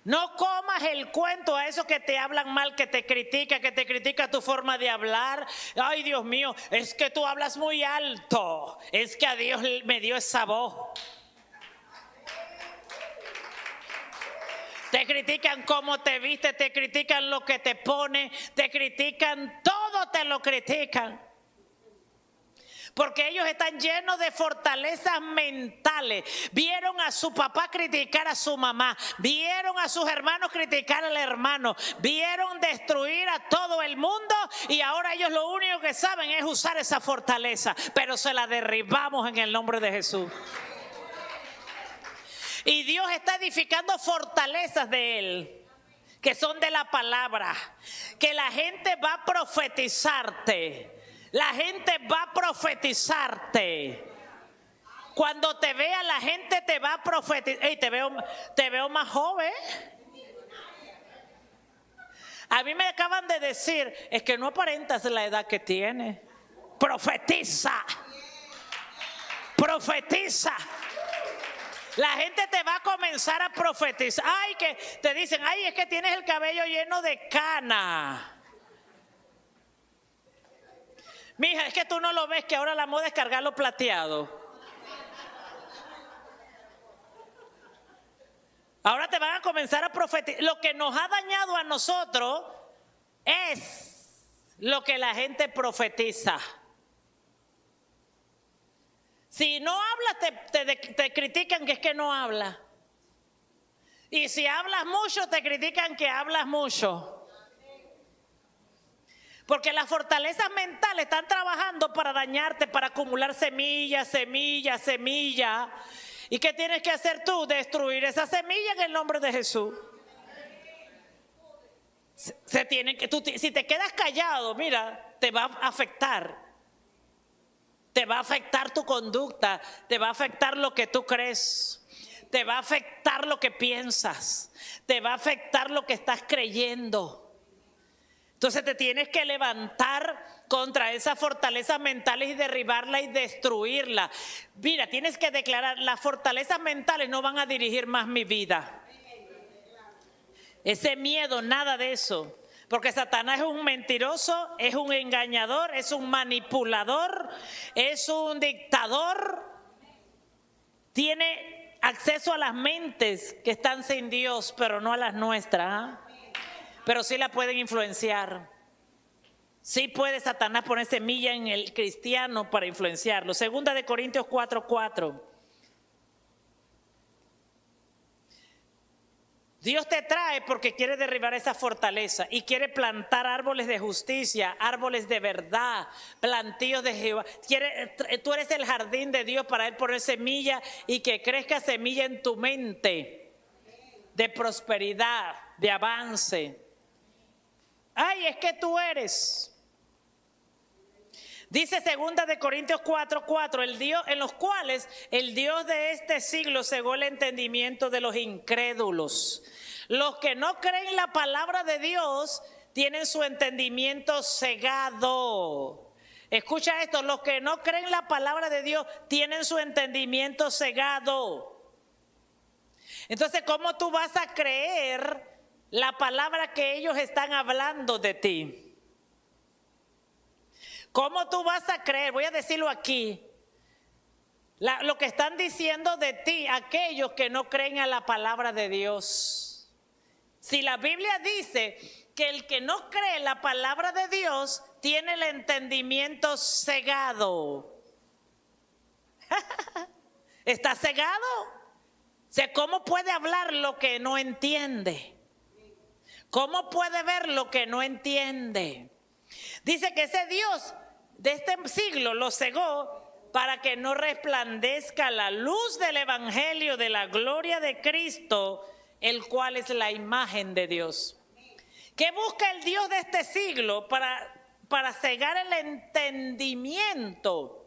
No comas el cuento a esos que te hablan mal, que te critica tu forma de hablar. Ay, Dios mío, es que tú hablas muy alto. Es que a Dios me dio esa voz. Te critican cómo te viste, te critican lo que te pone, te critican, todo te lo critican. Porque ellos están llenos de fortalezas mentales. Vieron a su papá criticar a su mamá, vieron a sus hermanos criticar al hermano, vieron destruir a todo el mundo y ahora ellos lo único que saben es usar esa fortaleza, pero se la derribamos en el nombre de Jesús. Y Dios está edificando fortalezas de Él, que son de la palabra, que la gente va a profetizarte. La gente va a profetizarte. Cuando te vea la gente te va a profetizar. Hey, te veo más joven. A mí me acaban de decir, es que no aparentas la edad que tienes. Profetiza. Profetiza. La gente te va a comenzar a profetizar. Ay, que te dicen, ay, es que tienes el cabello lleno de cana. Mija, es que tú no lo ves, que ahora la moda es cargarlo plateado. Ahora te van a comenzar a profetizar. Lo que nos ha dañado a nosotros es lo que la gente profetiza. Si no hablas, te critican que es que no hablas. Y si hablas mucho, te critican que hablas mucho. Porque las fortalezas mentales están trabajando para dañarte, para acumular semillas. ¿Y qué tienes que hacer tú? Destruir esa semilla en el nombre de Jesús. Si te quedas callado, mira, te va a afectar. Te va a afectar tu conducta, te va a afectar lo que tú crees, te va a afectar lo que piensas, te va a afectar lo que estás creyendo. Entonces te tienes que levantar contra esas fortalezas mentales y derribarla y destruirla. Mira, tienes que declarar, las fortalezas mentales no van a dirigir más mi vida. Ese miedo, nada de eso. Porque Satanás es un mentiroso, es un engañador, es un manipulador, es un dictador. Tiene acceso a las mentes que están sin Dios, pero no a las nuestras. Pero sí la pueden influenciar. Sí puede Satanás poner semilla en el cristiano para influenciarlo. Segunda de Corintios 4:4. Dios te trae porque quiere derribar esa fortaleza y quiere plantar árboles de justicia, árboles de verdad, plantíos de Jehová. Tú eres el jardín de Dios para Él poner semilla y que crezca semilla en tu mente de prosperidad, de avance. Ay, es que tú eres. Dice segunda de Corintios 4:4, el Dios en los cuales el Dios de este siglo cegó el entendimiento de los incrédulos. Los que no creen la palabra de Dios tienen su entendimiento cegado. Escucha esto, los que no creen la palabra de Dios tienen su entendimiento cegado. Entonces, ¿cómo tú vas a creer la palabra que ellos están hablando de ti? ¿Cómo tú vas a creer? Voy a decirlo aquí. Lo que están diciendo de ti aquellos que no creen a la palabra de Dios. Si la Biblia dice que el que no cree la palabra de Dios tiene el entendimiento cegado. ¿Está cegado? O sea, ¿cómo puede hablar lo que no entiende? ¿Cómo puede ver lo que no entiende? Dice que ese Dios de este siglo lo cegó para que no resplandezca la luz del evangelio de la gloria de Cristo, el cual es la imagen de Dios. ¿Qué busca el Dios de este siglo para cegar el entendimiento?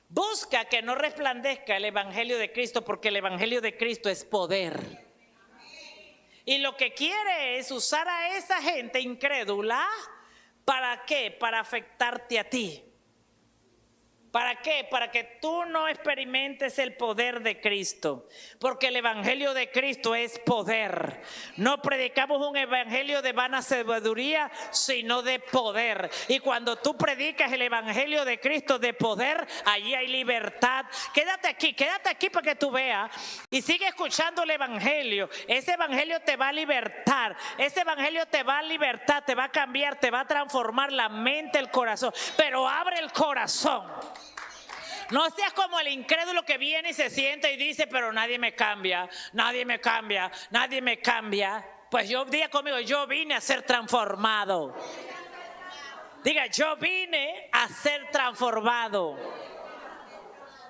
Busca que no resplandezca el evangelio de Cristo, porque el evangelio de Cristo es poder. Y lo que quiere es usar a esa gente incrédula. ¿Para qué? Para afectarte a ti. ¿Para qué? Para que tú no experimentes el poder de Cristo. Porque el evangelio de Cristo es poder. No predicamos un evangelio de vana sabiduría, sino de poder. Y cuando tú predicas el evangelio de Cristo de poder, allí hay libertad. Quédate aquí para que tú veas. Y sigue escuchando el evangelio. Ese evangelio te va a libertar. Ese evangelio te va a libertar, te va a cambiar, te va a transformar la mente, el corazón. Pero abre el corazón. No seas como el incrédulo que viene y se sienta y dice, pero nadie me cambia, nadie me cambia, nadie me cambia. Pues diga conmigo, yo vine a ser transformado. Diga, yo vine a ser transformado.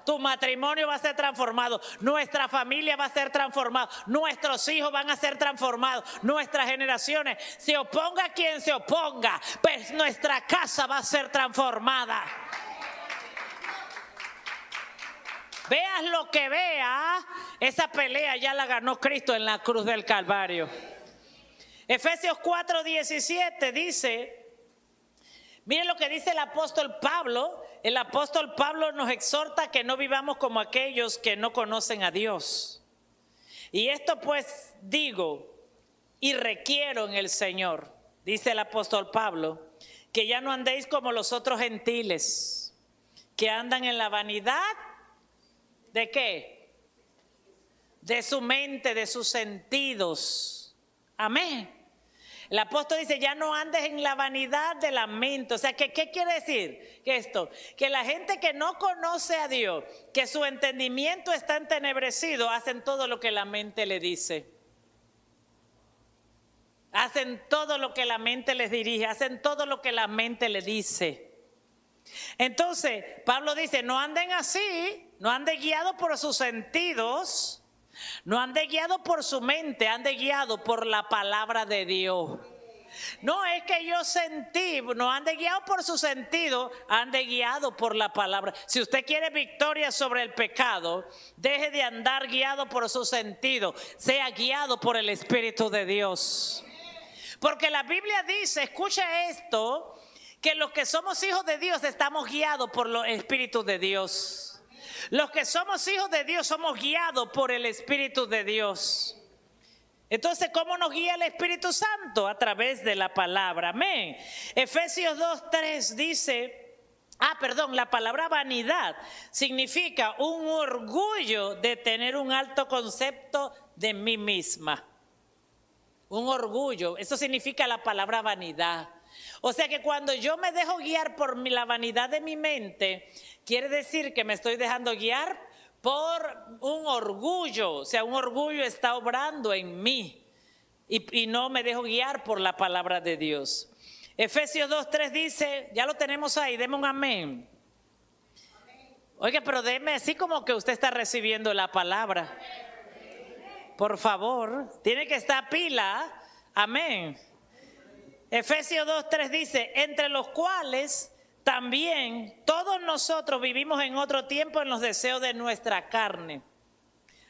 Tu matrimonio va a ser transformado, nuestra familia va a ser transformada, nuestros hijos van a ser transformados, nuestras generaciones, se oponga quien se oponga, pues nuestra casa va a ser transformada. Veas lo que veas, esa pelea ya la ganó Cristo en la cruz del Calvario. Efesios 4:17 dice, miren lo que dice el apóstol Pablo. El apóstol Pablo nos exhorta que no vivamos como aquellos que no conocen a Dios. Y esto pues digo y requiero en el Señor, dice el apóstol Pablo, que ya no andéis como los otros gentiles, que andan en la vanidad. ¿De qué? De su mente, de sus sentidos. Amén. El apóstol dice, ya no andes en la vanidad de la mente. O sea, ¿qué quiere decir? Que la gente que no conoce a Dios, que su entendimiento está entenebrecido, hacen todo lo que la mente le dice. Hacen todo lo que la mente les dirige, hacen todo lo que la mente le dice. Entonces, Pablo dice, no anden así, no anden guiados por sus sentidos, no anden guiados por su mente, anden guiados por la palabra de Dios. No es que yo sentí, no ande guiado por su sentido, ande guiado por la palabra. Si usted quiere victoria sobre el pecado, deje de andar guiado por su sentido, sea guiado por el Espíritu de Dios. Porque la Biblia dice, escucha esto, que los que somos hijos de Dios estamos guiados por los Espíritus de Dios. Los que somos hijos de Dios somos guiados por el Espíritu de Dios. Entonces, ¿cómo nos guía el Espíritu Santo? A través de la palabra. Amén. Efesios 2:3 dice, la palabra vanidad significa un orgullo de tener un alto concepto de mí misma. Un orgullo, eso significa la palabra vanidad. O sea que cuando yo me dejo guiar por la vanidad de mi mente, quiere decir que me estoy dejando guiar por un orgullo. O sea, un orgullo está obrando en mí y no me dejo guiar por la palabra de Dios. Efesios 2:3 dice, ya lo tenemos ahí, deme un amén. Oiga, pero deme así como que usted está recibiendo la palabra. Por favor, tiene que estar pila. Amén. Efesios 2:3 dice, entre los cuales también todos nosotros vivimos en otro tiempo en los deseos de nuestra carne,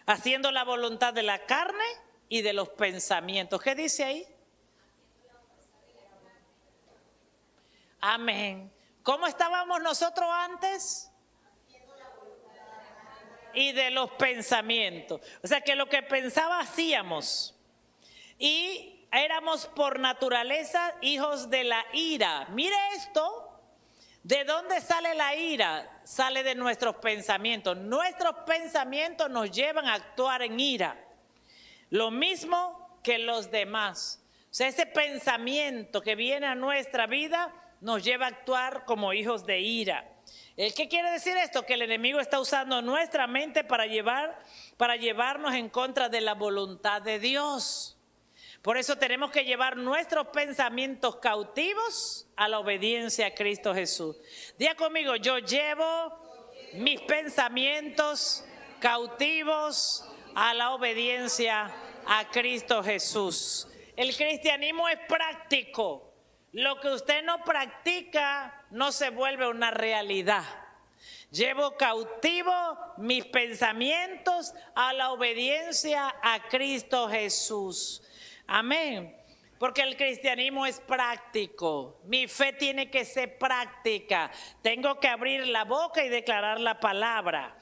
haciendo la voluntad de la carne y de los pensamientos. ¿Qué dice ahí? Amén. ¿Cómo estábamos nosotros antes? Y de los pensamientos. O sea que lo que pensaba hacíamos. Y éramos por naturaleza hijos de la ira. Mire esto. ¿De dónde sale la ira? Sale de nuestros pensamientos. Nuestros pensamientos nos llevan a actuar en ira. Lo mismo que los demás. O sea, ese pensamiento que viene a nuestra vida nos lleva a actuar como hijos de ira. ¿Qué quiere decir esto? Que el enemigo está usando nuestra mente para llevarnos en contra de la voluntad de Dios. Por eso tenemos que llevar nuestros pensamientos cautivos a la obediencia a Cristo Jesús. Diga conmigo, yo llevo mis pensamientos cautivos a la obediencia a Cristo Jesús. El cristianismo es práctico. Lo que usted no practica no se vuelve una realidad. Llevo cautivo mis pensamientos a la obediencia a Cristo Jesús. Amén. Porque el cristianismo es práctico. Mi fe tiene que ser práctica. Tengo que abrir la boca y declarar la palabra.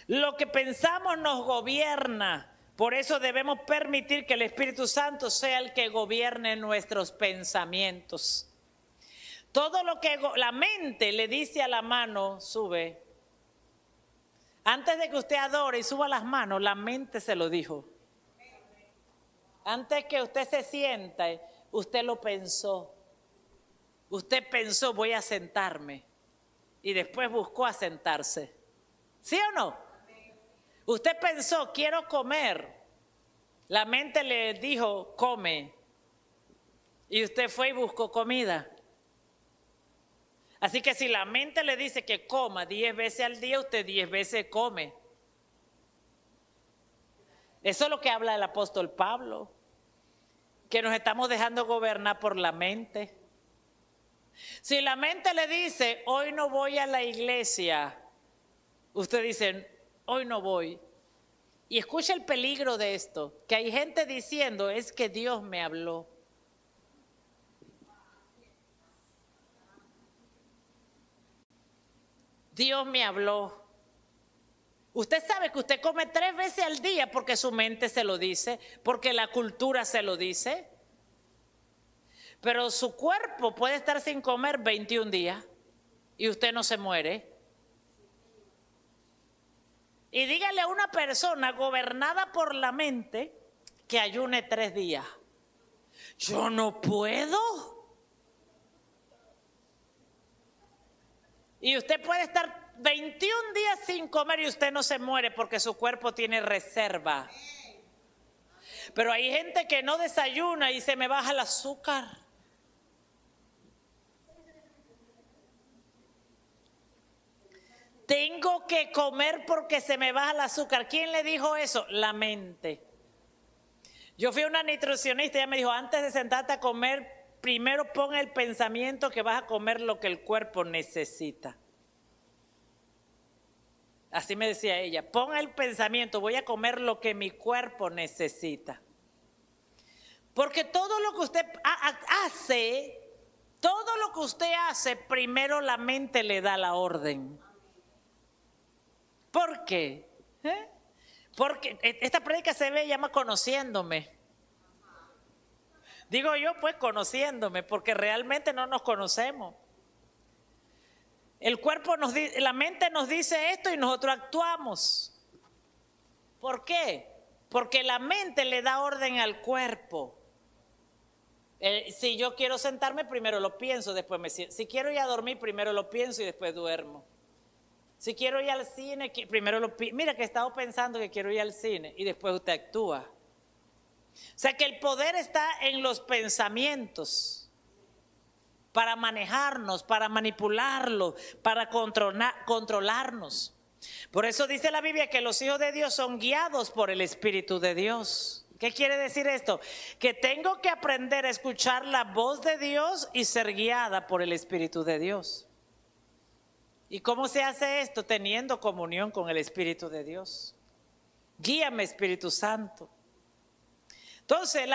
Lo que pensamos nos gobierna. Por eso debemos permitir que el Espíritu Santo sea el que gobierne nuestros pensamientos. Todo lo que la mente le dice a la mano, sube. Antes de que usted adore y suba las manos, la mente se lo dijo. Antes que usted se sienta, usted lo pensó. Usted pensó, voy a sentarme. Y después buscó a sentarse. ¿Sí o no? Usted pensó, quiero comer. La mente le dijo, come. Y usted fue y buscó comida. Así que si la mente le dice que coma 10 veces al día, usted 10 veces come. Eso es lo que habla el apóstol Pablo. Que nos estamos dejando gobernar por la mente. Si la mente le dice, hoy no voy a la iglesia, usted dice, hoy no voy. Y escucha el peligro de esto, que hay gente diciendo, es que Dios me habló. Dios me habló. Usted sabe que usted come 3 veces al día porque su mente se lo dice, porque la cultura se lo dice. Pero su cuerpo puede estar sin comer 21 días y usted no se muere. Y dígale a una persona gobernada por la mente que ayune 3 días. Yo no puedo. Y usted puede estar 21 días sin comer y usted no se muere porque su cuerpo tiene reserva. Pero hay gente que no desayuna y se me baja el azúcar. Tengo que comer porque se me baja el azúcar. ¿Quién le dijo eso? La mente. Yo fui a una nutricionista y ella me dijo, antes de sentarte a comer, primero pon el pensamiento que vas a comer lo que el cuerpo necesita. Así me decía ella, pon el pensamiento, voy a comer lo que mi cuerpo necesita. Porque todo lo que usted hace, primero la mente le da la orden. ¿Por qué? Porque esta prédica se llama conociéndome. Digo yo, pues conociéndome, porque realmente no nos conocemos. El cuerpo la mente nos dice esto y nosotros actuamos. ¿Por qué? Porque la mente le da orden al cuerpo. Si yo quiero sentarme, primero lo pienso, después me siento. Si quiero ir a dormir, primero lo pienso y después duermo. Si quiero ir al cine, primero lo pienso. Mira que he estado pensando que quiero ir al cine y después usted actúa. O sea que el poder está en los pensamientos. Para manejarnos, para manipularlo, para controlarnos. Por eso dice la Biblia que los hijos de Dios son guiados por el Espíritu de Dios. ¿Qué quiere decir esto? Que tengo que aprender a escuchar la voz de Dios y ser guiada por el Espíritu de Dios. ¿Y cómo se hace esto? Teniendo comunión con el Espíritu de Dios. Guíame, Espíritu Santo. Entonces,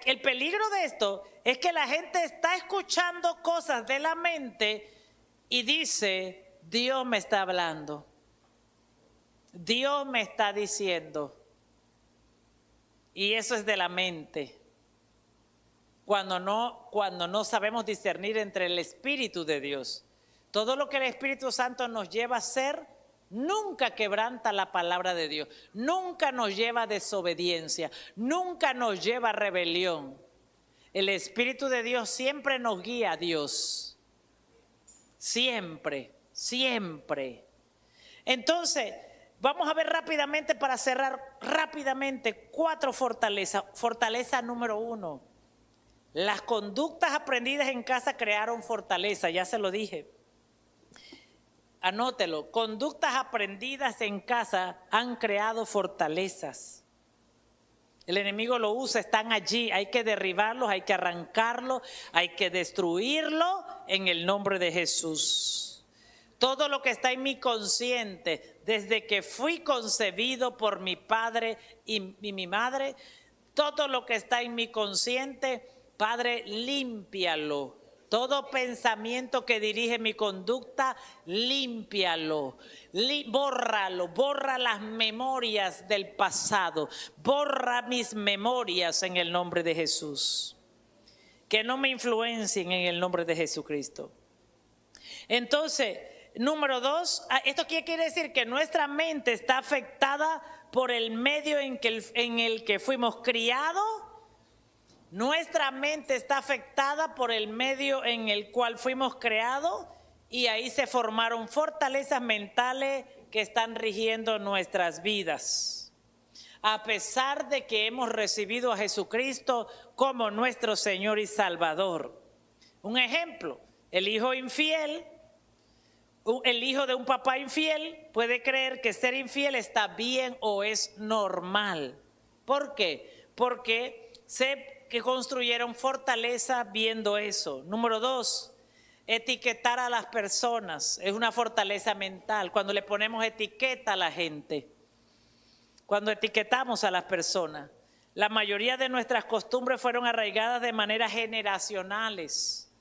el peligro de esto es que la gente está escuchando cosas de la mente y dice, Dios me está hablando. Dios me está diciendo. Y eso es de la mente. Cuando no sabemos discernir entre el Espíritu de Dios. Todo lo que el Espíritu Santo nos lleva a hacer, nunca quebranta la palabra de Dios. Nunca nos lleva a desobediencia. Nunca nos lleva a rebelión. El Espíritu de Dios siempre nos guía a Dios. Siempre, siempre. Entonces, vamos a ver rápidamente para cerrar rápidamente 4 fortalezas. Fortaleza número 1. Las conductas aprendidas en casa crearon fortaleza, ya se lo dije. Anótelo, conductas aprendidas en casa han creado fortalezas. El enemigo lo usa, están allí, hay que derribarlos, hay que arrancarlos, hay que destruirlo en el nombre de Jesús. Todo lo que está en mi consciente, desde que fui concebido por mi padre y mi madre, todo lo que está en mi consciente, Padre, límpialo. Todo pensamiento que dirige mi conducta, límpialo, bórralo, borra las memorias del pasado, borra mis memorias en el nombre de Jesús. Que no me influencien en el nombre de Jesucristo. Entonces, número 2, ¿esto qué quiere decir? Que nuestra mente está afectada por el medio en el que fuimos criados. Nuestra mente está afectada por el medio en el cual fuimos creados y ahí se formaron fortalezas mentales que están rigiendo nuestras vidas. A pesar de que hemos recibido a Jesucristo como nuestro Señor y Salvador. Un ejemplo, el hijo infiel, el hijo de un papá infiel puede creer que ser infiel está bien o es normal. ¿Por qué? Porque que construyeron fortaleza viendo eso. Número 2, etiquetar a las personas es una fortaleza mental. Cuando le ponemos etiqueta a la gente, cuando etiquetamos a las personas, la mayoría de nuestras costumbres fueron arraigadas de manera generacionales.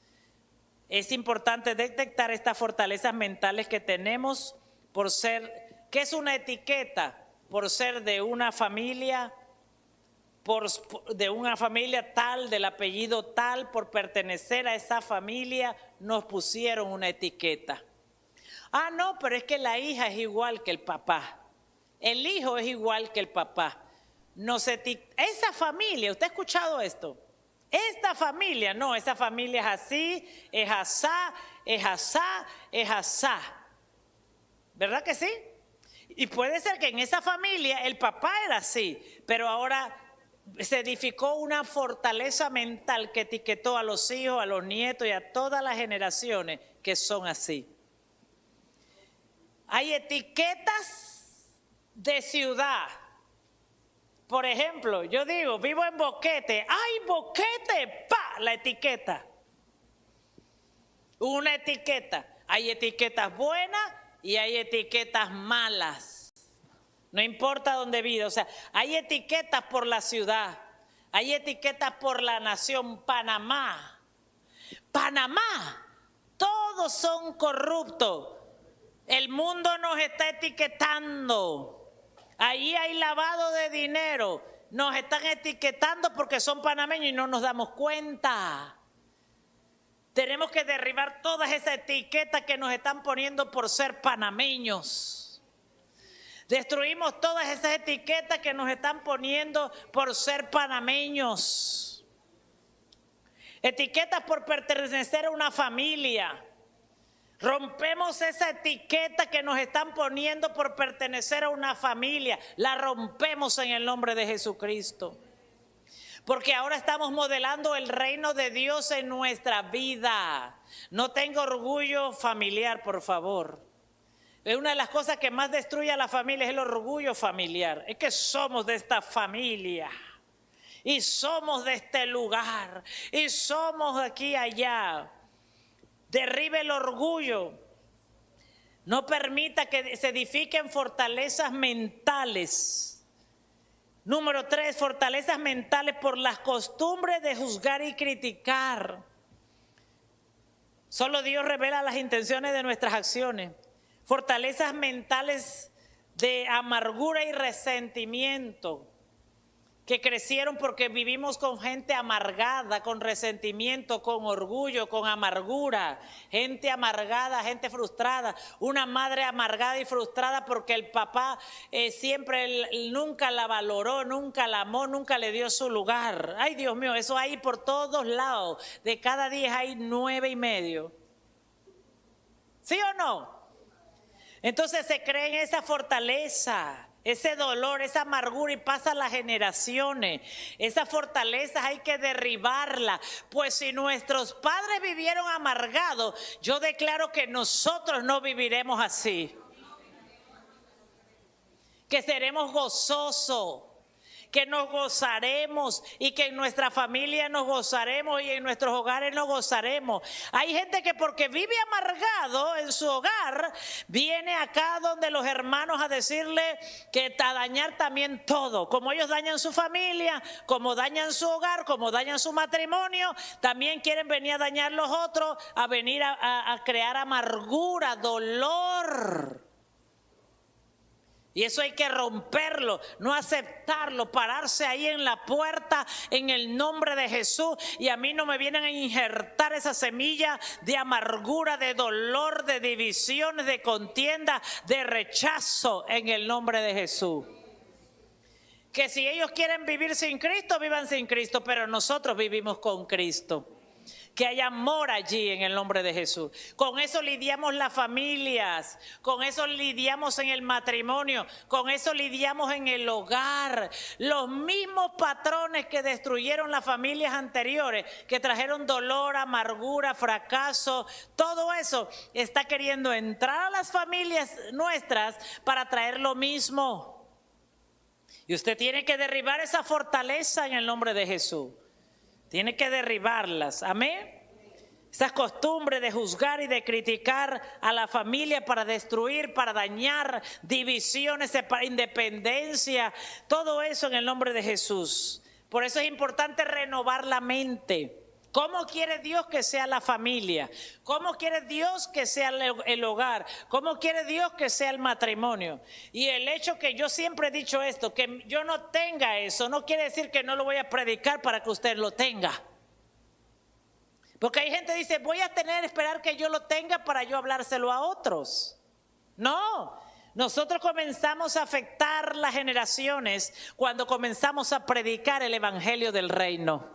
Es importante detectar estas fortalezas mentales que tenemos por ser, ¿qué es una etiqueta? Por ser de una familia, de una familia tal, del apellido tal, por pertenecer a esa familia, nos pusieron una etiqueta. Ah, no, pero es que la hija es igual que el papá. El hijo es igual que el papá. Esa familia, ¿usted ha escuchado esto? esta familia, no, esa familia es así, es asá, es asá, es asá. ¿Verdad que sí? Y puede ser que en esa familia el papá era así, pero ahora se edificó una fortaleza mental que etiquetó a los hijos, a los nietos y a todas las generaciones que son así. Hay etiquetas de ciudad. Por ejemplo, yo digo, vivo en Boquete. ¡Ay, Boquete! ¡Pa! La etiqueta. Una etiqueta. Hay etiquetas buenas y hay etiquetas malas. No importa dónde vive. O sea, hay etiquetas por la ciudad. Hay etiquetas por la nación. Panamá. Panamá. Todos son corruptos. El mundo nos está etiquetando. Ahí hay lavado de dinero. Nos están etiquetando porque son panameños y no nos damos cuenta. Tenemos que derribar todas esas etiquetas que nos están poniendo por ser panameños. Destruimos todas esas etiquetas que nos están poniendo por ser panameños. Etiquetas por pertenecer a una familia. Rompemos esa etiqueta que nos están poniendo por pertenecer a una familia. La rompemos en el nombre de Jesucristo. Porque ahora estamos modelando el reino de Dios en nuestra vida. No tengo orgullo familiar, por favor. Es una de las cosas que más destruye a la familia, es el orgullo familiar. Es que somos de esta familia. Y somos de este lugar. Y somos de aquí a allá. Derribe el orgullo. No permita que se edifiquen fortalezas mentales. Número 3, fortalezas mentales por las costumbres de juzgar y criticar. Solo Dios revela las intenciones de nuestras acciones. Fortalezas mentales de amargura y resentimiento. Que crecieron porque vivimos con gente amargada, con resentimiento, con orgullo, con amargura. Gente amargada, gente frustrada. Una madre amargada y frustrada porque el papá siempre nunca la valoró, nunca la amó, nunca le dio su lugar. Ay, Dios mío, eso hay por todos lados. De cada 10 hay 9,5. ¿Sí o no? Entonces se cree en esa fortaleza. Ese dolor, esa amargura y pasa a las generaciones. Esas fortalezas hay que derribarlas. Pues si nuestros padres vivieron amargados, yo declaro que nosotros no viviremos así. Que seremos gozosos. Que nos gozaremos y que en nuestra familia nos gozaremos y en nuestros hogares nos gozaremos. Hay gente que porque vive amargado en su hogar, viene acá donde los hermanos a decirle que a dañar también todo. Como ellos dañan su familia, como dañan su hogar, como dañan su matrimonio, también quieren venir a dañar los otros, a venir a crear amargura, dolor. Y eso hay que romperlo, no aceptarlo, pararse ahí en la puerta en el nombre de Jesús. Y a mí no me vienen a injertar esa semilla de amargura, de dolor, de divisiones, de contienda, de rechazo en el nombre de Jesús. Que si ellos quieren vivir sin Cristo, vivan sin Cristo, pero nosotros vivimos con Cristo. Que haya amor allí en el nombre de Jesús. Con eso lidiamos las familias, con eso lidiamos en el matrimonio, con eso lidiamos en el hogar. Los mismos patrones que destruyeron las familias anteriores, que trajeron dolor, amargura, fracaso, todo eso está queriendo entrar a las familias nuestras para traer lo mismo. Y usted tiene que derribar esa fortaleza en el nombre de Jesús. Tiene que derribarlas, amén. Esas costumbres de juzgar y de criticar a la familia para destruir, para dañar, divisiones, independencia, todo eso en el nombre de Jesús. Por eso es importante renovar la mente. ¿Cómo quiere Dios que sea la familia? ¿Cómo quiere Dios que sea el hogar? ¿Cómo quiere Dios que sea el matrimonio? Y el hecho que yo siempre he dicho esto, que yo no tenga eso, no quiere decir que no lo voy a predicar para que usted lo tenga. Porque hay gente que dice, voy a esperar que yo lo tenga para yo hablárselo a otros. No, nosotros comenzamos a afectar las generaciones cuando comenzamos a predicar el evangelio del reino.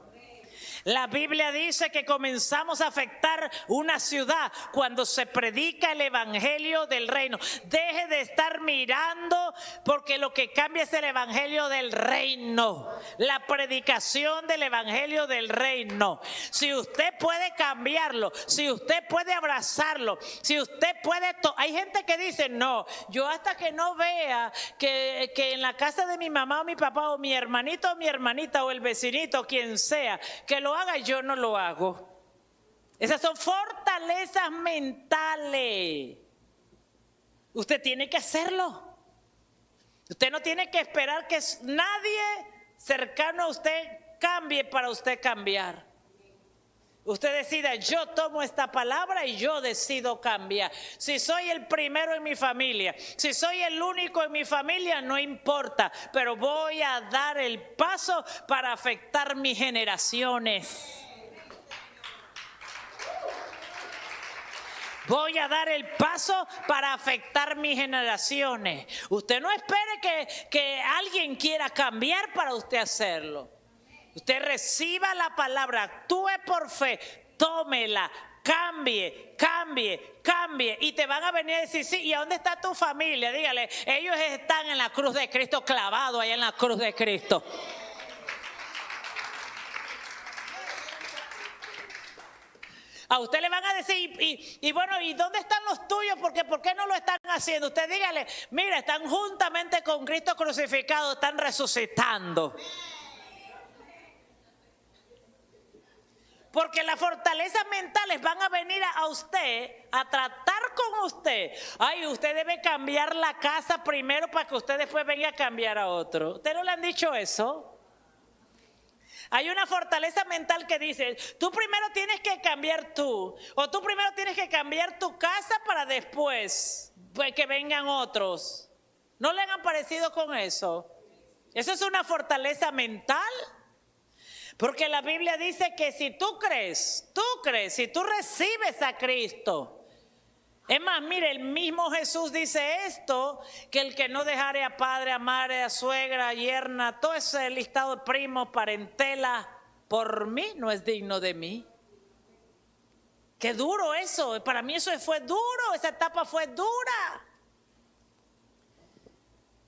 La Biblia dice que comenzamos a afectar una ciudad cuando se predica el evangelio del reino. Deje de estar mirando, porque lo que cambia es el evangelio del reino, la predicación del evangelio del reino. Si usted puede cambiarlo, si usted puede abrazarlo, si usted puede... Hay gente que dice, no, yo hasta que no vea que en la casa de mi mamá o mi papá o mi hermanito o mi hermanita o el vecinito, quien sea, que lo haga, yo no lo hago. Esas son fortalezas mentales. Usted tiene que hacerlo. Usted no tiene que esperar que nadie cercano a usted cambie para usted cambiar. Usted decida, yo tomo esta palabra y yo decido cambiar. Si soy el primero en mi familia, si soy el único en mi familia, no importa, pero voy a dar el paso para afectar mis generaciones. Voy a dar el paso para afectar mis generaciones. Usted no espere que alguien quiera cambiar para usted hacerlo. Usted reciba la palabra, actúe por fe, tómela, cambie. Y te van a venir a decir, sí, ¿y a dónde está tu familia? Dígale, ellos están en la cruz de Cristo, clavados allá en la cruz de Cristo. A usted le van a decir, y bueno, ¿y dónde están los tuyos? Porque ¿por qué no lo están haciendo? Usted dígale, mira, están juntamente con Cristo crucificado, están resucitando. Porque las fortalezas mentales van a venir a usted, a tratar con usted. Ay, usted debe cambiar la casa primero para que usted después venga a cambiar a otro. ¿Usted no le han dicho eso? Hay una fortaleza mental que dice, tú primero tienes que cambiar tú. O tú primero tienes que cambiar tu casa para después que vengan otros. ¿No le han aparecido con eso? Eso es una fortaleza mental. Porque la Biblia dice que si tú crees, si tú recibes a Cristo. Es más, mire, el mismo Jesús dice esto, que el que no dejare a padre, a madre, a suegra, a yerna, todo ese listado de primos, parentela, por mí no es digno de mí. Qué duro eso, para mí eso fue duro, esa etapa fue dura.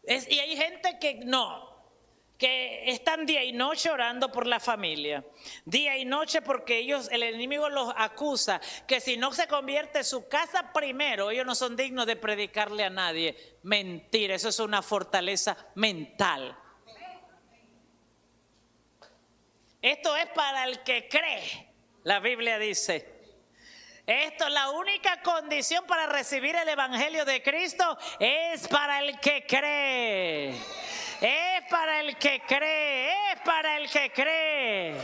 Y hay gente que no. Que están día y noche orando por la familia, día y noche porque el enemigo los acusa, que si no se convierte su casa primero, ellos no son dignos de predicarle a nadie. Mentira, eso es una fortaleza mental. Esto es para el que cree, la Biblia dice. Esto, la única condición para recibir el evangelio de Cristo es para el que cree. Es para el que cree, es para el que cree.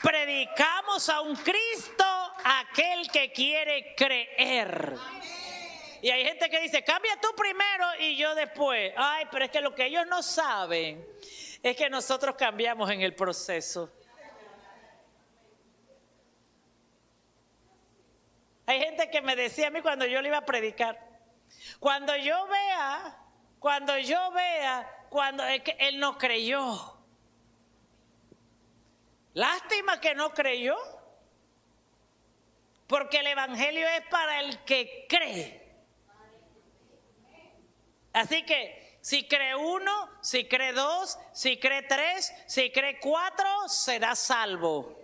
Predicamos a un Cristo, aquel que quiere creer. Y hay gente que dice, cambia tú primero y yo después. Ay, pero es que lo que ellos no saben es que nosotros cambiamos en el proceso. Hay gente que me decía a mí cuando yo le iba a predicar, cuando yo vea, es que él no creyó. Lástima que no creyó, porque el evangelio es para el que cree. Así que si cree uno, si cree dos, si cree tres, si cree cuatro, será salvo.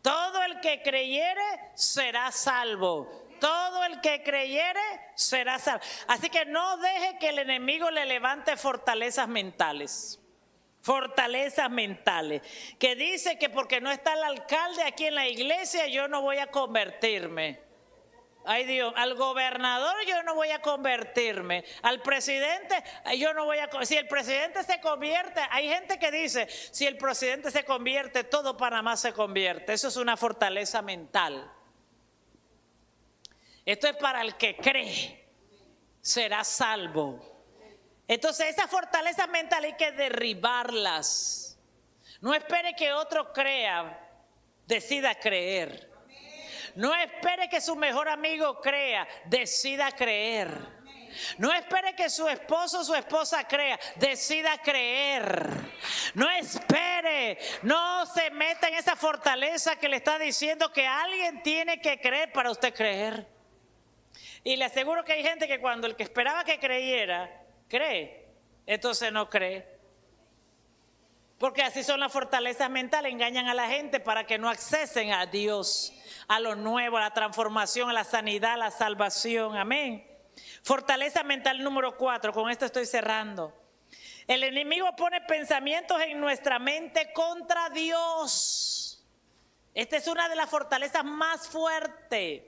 Todo el que creyere será salvo. Todo el que creyere será salvo. Así que no deje que el enemigo le levante fortalezas mentales. Fortalezas mentales. Que dice que porque no está el alcalde aquí en la iglesia, yo no voy a convertirme. Ay Dios, al gobernador yo no voy a convertirme. Al presidente yo no voy a... Si el presidente se convierte, hay gente que dice, si el presidente se convierte, todo Panamá se convierte. Eso es una fortaleza mental. Esto es para el que cree, será salvo. Entonces esas fortalezas mentales hay que derribarlas. No espere que otro crea, decida creer. No espere que su mejor amigo crea, decida creer. No espere que su esposo o su esposa crea. Decida creer. No espere. No se meta en esa fortaleza que le está diciendo que alguien tiene que creer para usted creer. Y le aseguro que hay gente que cuando el que esperaba que creyera, cree. Entonces no cree. Porque así son las fortalezas mentales, engañan a la gente para que no accesen a Dios, a lo nuevo, a la transformación, a la sanidad, a la salvación. Amén. Fortaleza mental número 4, con esto estoy cerrando. El enemigo pone pensamientos en nuestra mente contra Dios. Esta es una de las fortalezas más fuertes.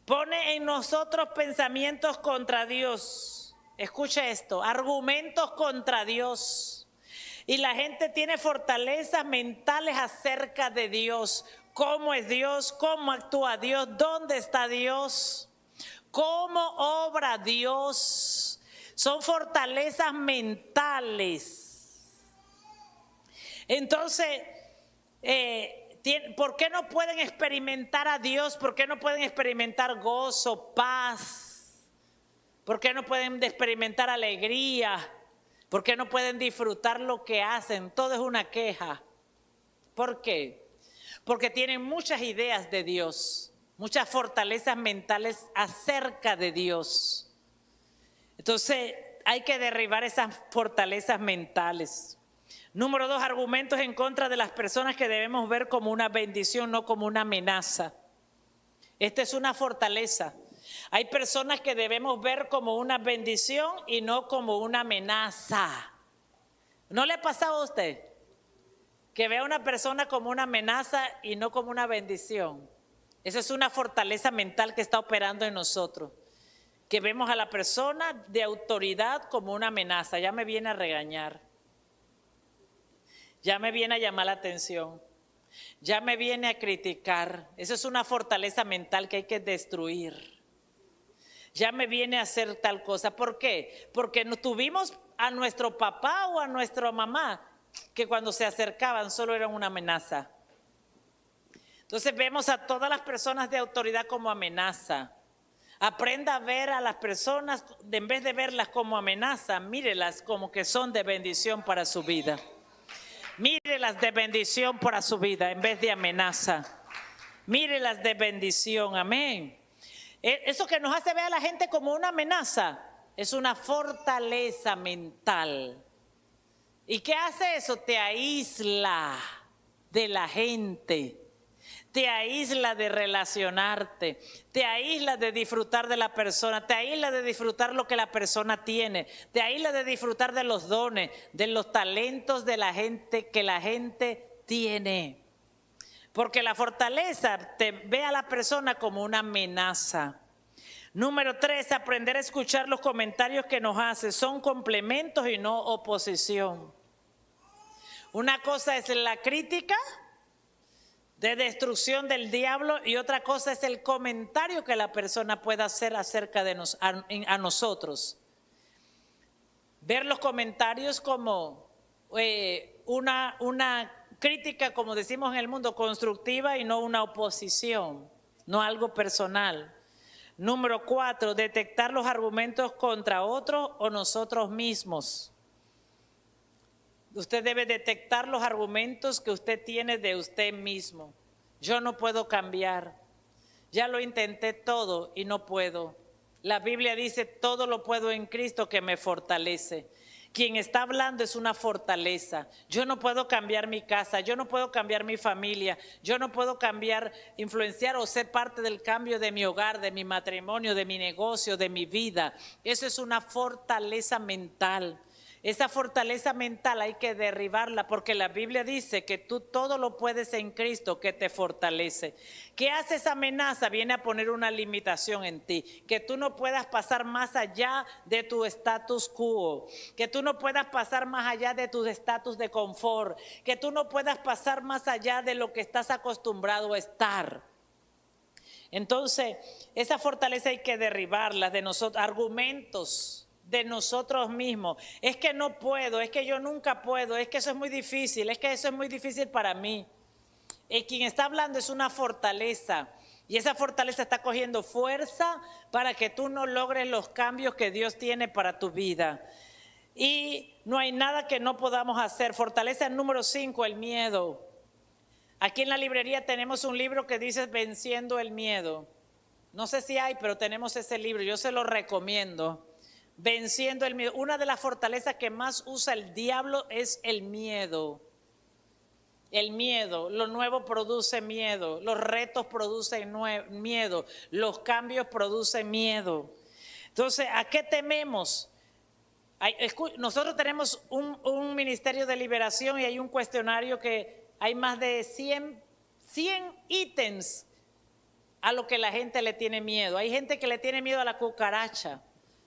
Pone en nosotros pensamientos contra Dios. Escuche esto, argumentos contra Dios. Y la gente tiene fortalezas mentales acerca de Dios. ¿Cómo es Dios? ¿Cómo actúa Dios? ¿Dónde está Dios? ¿Cómo obra Dios? Son fortalezas mentales. Entonces, ¿por qué no pueden experimentar a Dios? ¿Por qué no pueden experimentar gozo, paz? ¿Por qué no pueden experimentar alegría? ¿Por qué no pueden disfrutar lo que hacen? Todo es una queja. ¿Por qué? Porque tienen muchas ideas de Dios, muchas fortalezas mentales acerca de Dios. Entonces hay que derribar esas fortalezas mentales. Número 2, argumentos en contra de las personas que debemos ver como una bendición, no como una amenaza. Esta es una fortaleza. Hay personas que debemos ver como una bendición y no como una amenaza. ¿No le ha pasado a usted que vea a una persona como una amenaza y no como una bendición? Esa es una fortaleza mental que está operando en nosotros. Que vemos a la persona de autoridad como una amenaza. Ya me viene a regañar. Ya me viene a llamar la atención. Ya me viene a criticar. Esa es una fortaleza mental que hay que destruir. Ya me viene a hacer tal cosa. ¿Por qué? Porque no tuvimos a nuestro papá o a nuestra mamá que cuando se acercaban solo eran una amenaza. Entonces vemos a todas las personas de autoridad como amenaza. Aprenda a ver a las personas, en vez de verlas como amenaza, mírelas como que son de bendición para su vida. Mírelas de bendición para su vida en vez de amenaza. Mírelas de bendición, amén. Eso que nos hace ver a la gente como una amenaza es una fortaleza mental. ¿Y qué hace eso? Te aísla de la gente, te aísla de relacionarte, te aísla de disfrutar de la persona, te aísla de disfrutar lo que la persona tiene, te aísla de disfrutar de los dones, de los talentos de la gente que la gente tiene. Porque la fortaleza te ve a la persona como una amenaza. Número 3, aprender a escuchar los comentarios que nos hace. Son complementos y no oposición. Una cosa es la crítica de destrucción del diablo y otra cosa es el comentario que la persona pueda hacer acerca de a nosotros. Ver los comentarios como una crítica, como decimos en el mundo, constructiva y no una oposición, no algo personal. Número 4, detectar los argumentos contra otros o nosotros mismos. Usted debe detectar los argumentos que usted tiene de usted mismo. Yo no puedo cambiar. Ya lo intenté todo y no puedo. La Biblia dice, todo lo puedo en Cristo que me fortalece. Quien está hablando es una fortaleza. Yo no puedo cambiar mi casa, yo no puedo cambiar mi familia, yo no puedo cambiar, influenciar o ser parte del cambio de mi hogar, de mi matrimonio, de mi negocio, de mi vida. Eso es una fortaleza mental. Esa fortaleza mental hay que derribarla porque la Biblia dice que tú todo lo puedes en Cristo que te fortalece. ¿Qué hace esa amenaza? Viene a poner una limitación en ti, que tú no puedas pasar más allá de tu status quo, que tú no puedas pasar más allá de tu estatus de confort, que tú no puedas pasar más allá de lo que estás acostumbrado a estar. Entonces, esa fortaleza hay que derribarla de nosotros, argumentos de nosotros mismos. Es que no puedo, es que yo nunca puedo, es que eso es muy difícil, es que eso es muy difícil para mí. Quien está hablando es una fortaleza Y esa fortaleza está cogiendo fuerza para que tú no logres los cambios que Dios tiene para tu vida. Y no hay nada que no podamos hacer. Fortaleza número 5, el miedo. Aquí en la librería tenemos un libro que dice Venciendo el miedo. No sé si hay, pero tenemos ese libro. Yo se lo recomiendo. Venciendo el miedo. Una de las fortalezas que más usa el diablo es el miedo. El miedo, lo nuevo produce miedo, los retos producen miedo, los cambios producen miedo. Entonces, ¿a qué tememos? Nosotros tenemos un ministerio de liberación y hay un cuestionario que hay más de 100 ítems a lo que la gente le tiene miedo. Hay gente que le tiene miedo a la cucaracha,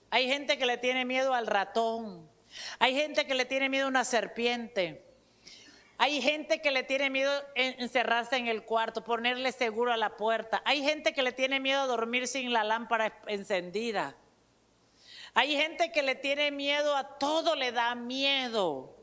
hay gente que le tiene miedo al ratón, hay gente que le tiene miedo a una serpiente. Hay gente que le tiene miedo encerrarse en el cuarto, ponerle seguro a la puerta. Hay gente que le tiene miedo a dormir sin la lámpara encendida. Hay gente que le tiene miedo a todo, le da miedo.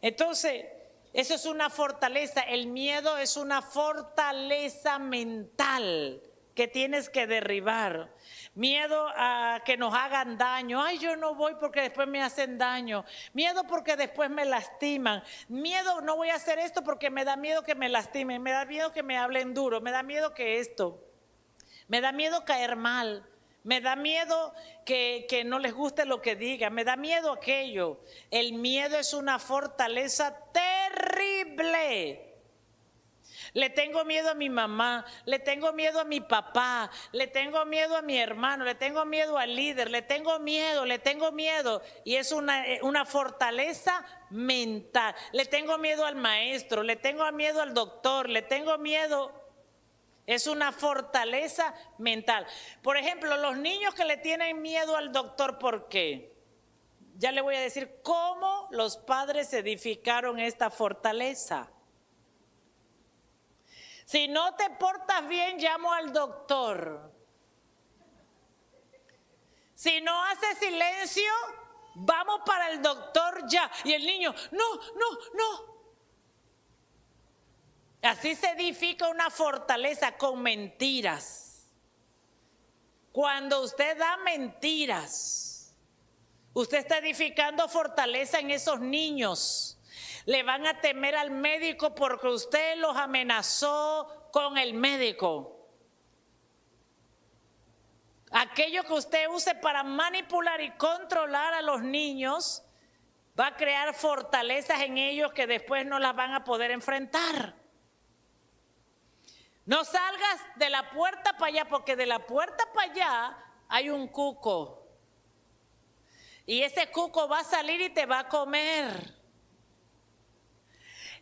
Entonces, eso es una fortaleza. El miedo es una fortaleza mental que tienes que derribar. Miedo a que nos hagan daño. Ay, yo no voy porque después me hacen daño. Miedo porque después me lastiman. Miedo, no voy a hacer esto porque me da miedo que me lastimen. Me da miedo que me hablen duro. Me da miedo que esto. Me da miedo caer mal. Me da miedo que no les guste lo que diga. Me da miedo aquello. El miedo es una fortaleza terrible. Le tengo miedo a mi mamá, le tengo miedo a mi papá, le tengo miedo a mi hermano, le tengo miedo al líder, le tengo miedo. Y es una fortaleza mental. Le tengo miedo al maestro, le tengo miedo al doctor, le tengo miedo. Es una fortaleza mental. Por ejemplo, los niños que le tienen miedo al doctor, ¿por qué? Ya le voy a decir cómo los padres edificaron esta fortaleza. Si no te portas bien, llamo al doctor. Si no haces silencio, vamos para el doctor ya. Y el niño, no. Así se edifica una fortaleza con mentiras. Cuando usted da mentiras, usted está edificando fortaleza en esos niños. Le van a temer al médico porque usted los amenazó con el médico. Aquello que usted use para manipular y controlar a los niños va a crear fortalezas en ellos que después no las van a poder enfrentar. No salgas de la puerta para allá, porque de la puerta para allá hay un cuco. Y ese cuco va a salir y te va a comer.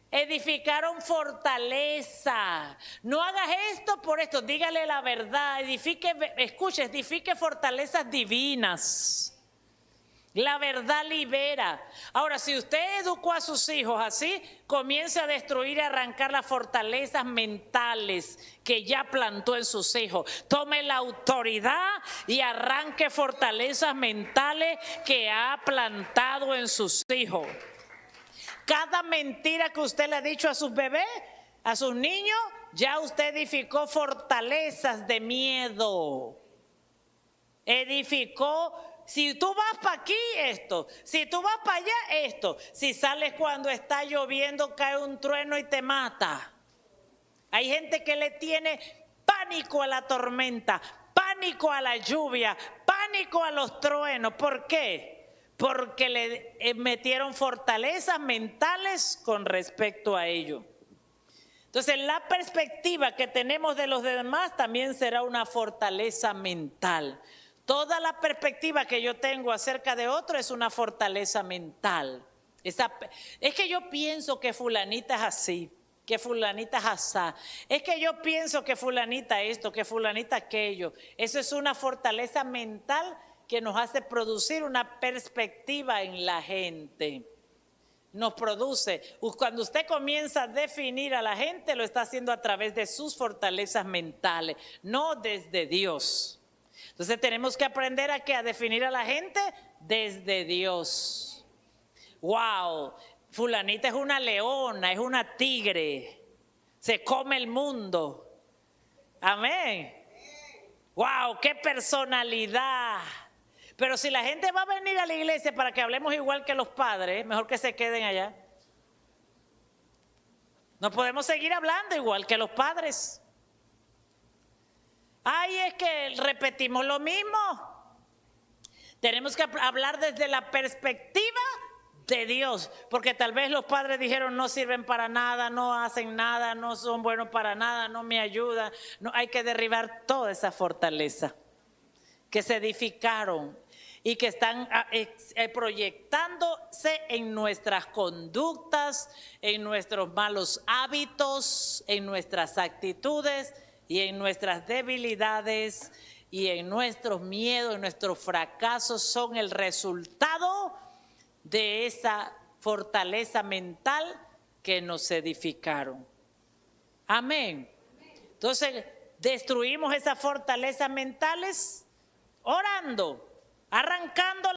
Edificaron fortaleza. No hagas esto por esto, dígale la verdad. Edifique fortalezas divinas. La verdad libera. Ahora, si usted educó a sus hijos así, comience a destruir y arrancar las fortalezas mentales que ya plantó en sus hijos. Tome la autoridad y arranque fortalezas mentales que ha plantado en sus hijos. Cada mentira que usted le ha dicho a sus bebés, a sus niños, ya usted edificó fortalezas de miedo. Edificó. Si tú vas para aquí, esto. Si tú vas para allá, esto. Si sales cuando está lloviendo, cae un trueno y te mata. Hay gente que le tiene pánico a la tormenta, pánico a la lluvia, pánico a los truenos. ¿Por qué? Porque le metieron fortalezas mentales con respecto a ello. Entonces, la perspectiva que tenemos de los demás también será una fortaleza mental. Toda la perspectiva que yo tengo acerca de otro es una fortaleza mental. Es que yo pienso que fulanita es así, que fulanita es asá. Es que yo pienso que fulanita esto, que fulanita aquello. Eso es una fortaleza mental que nos hace producir una perspectiva en la gente. Nos produce. Cuando usted comienza a definir a la gente, lo está haciendo a través de sus fortalezas mentales, no desde Dios. Entonces tenemos que aprender a definir a la gente desde Dios. Wow, fulanita es una leona, es una tigre, se come el mundo. Amén. Wow, qué personalidad. Pero si la gente va a venir a la iglesia para que hablemos igual que los padres, mejor que se queden allá. No podemos seguir hablando igual que los padres. Ay, es que repetimos lo mismo. Tenemos que hablar desde la perspectiva de Dios, porque tal vez los padres dijeron no sirven para nada, no hacen nada, no son buenos para nada, no me ayudan. No, hay que derribar toda esa fortaleza que se edificaron y que están proyectándose en nuestras conductas, en nuestros malos hábitos, en nuestras actitudes y en nuestras debilidades y en nuestros miedos, en nuestros fracasos. Son el resultado de esa fortaleza mental que nos edificaron. Amén. Entonces, destruimos esas fortalezas mentales orando, arrancando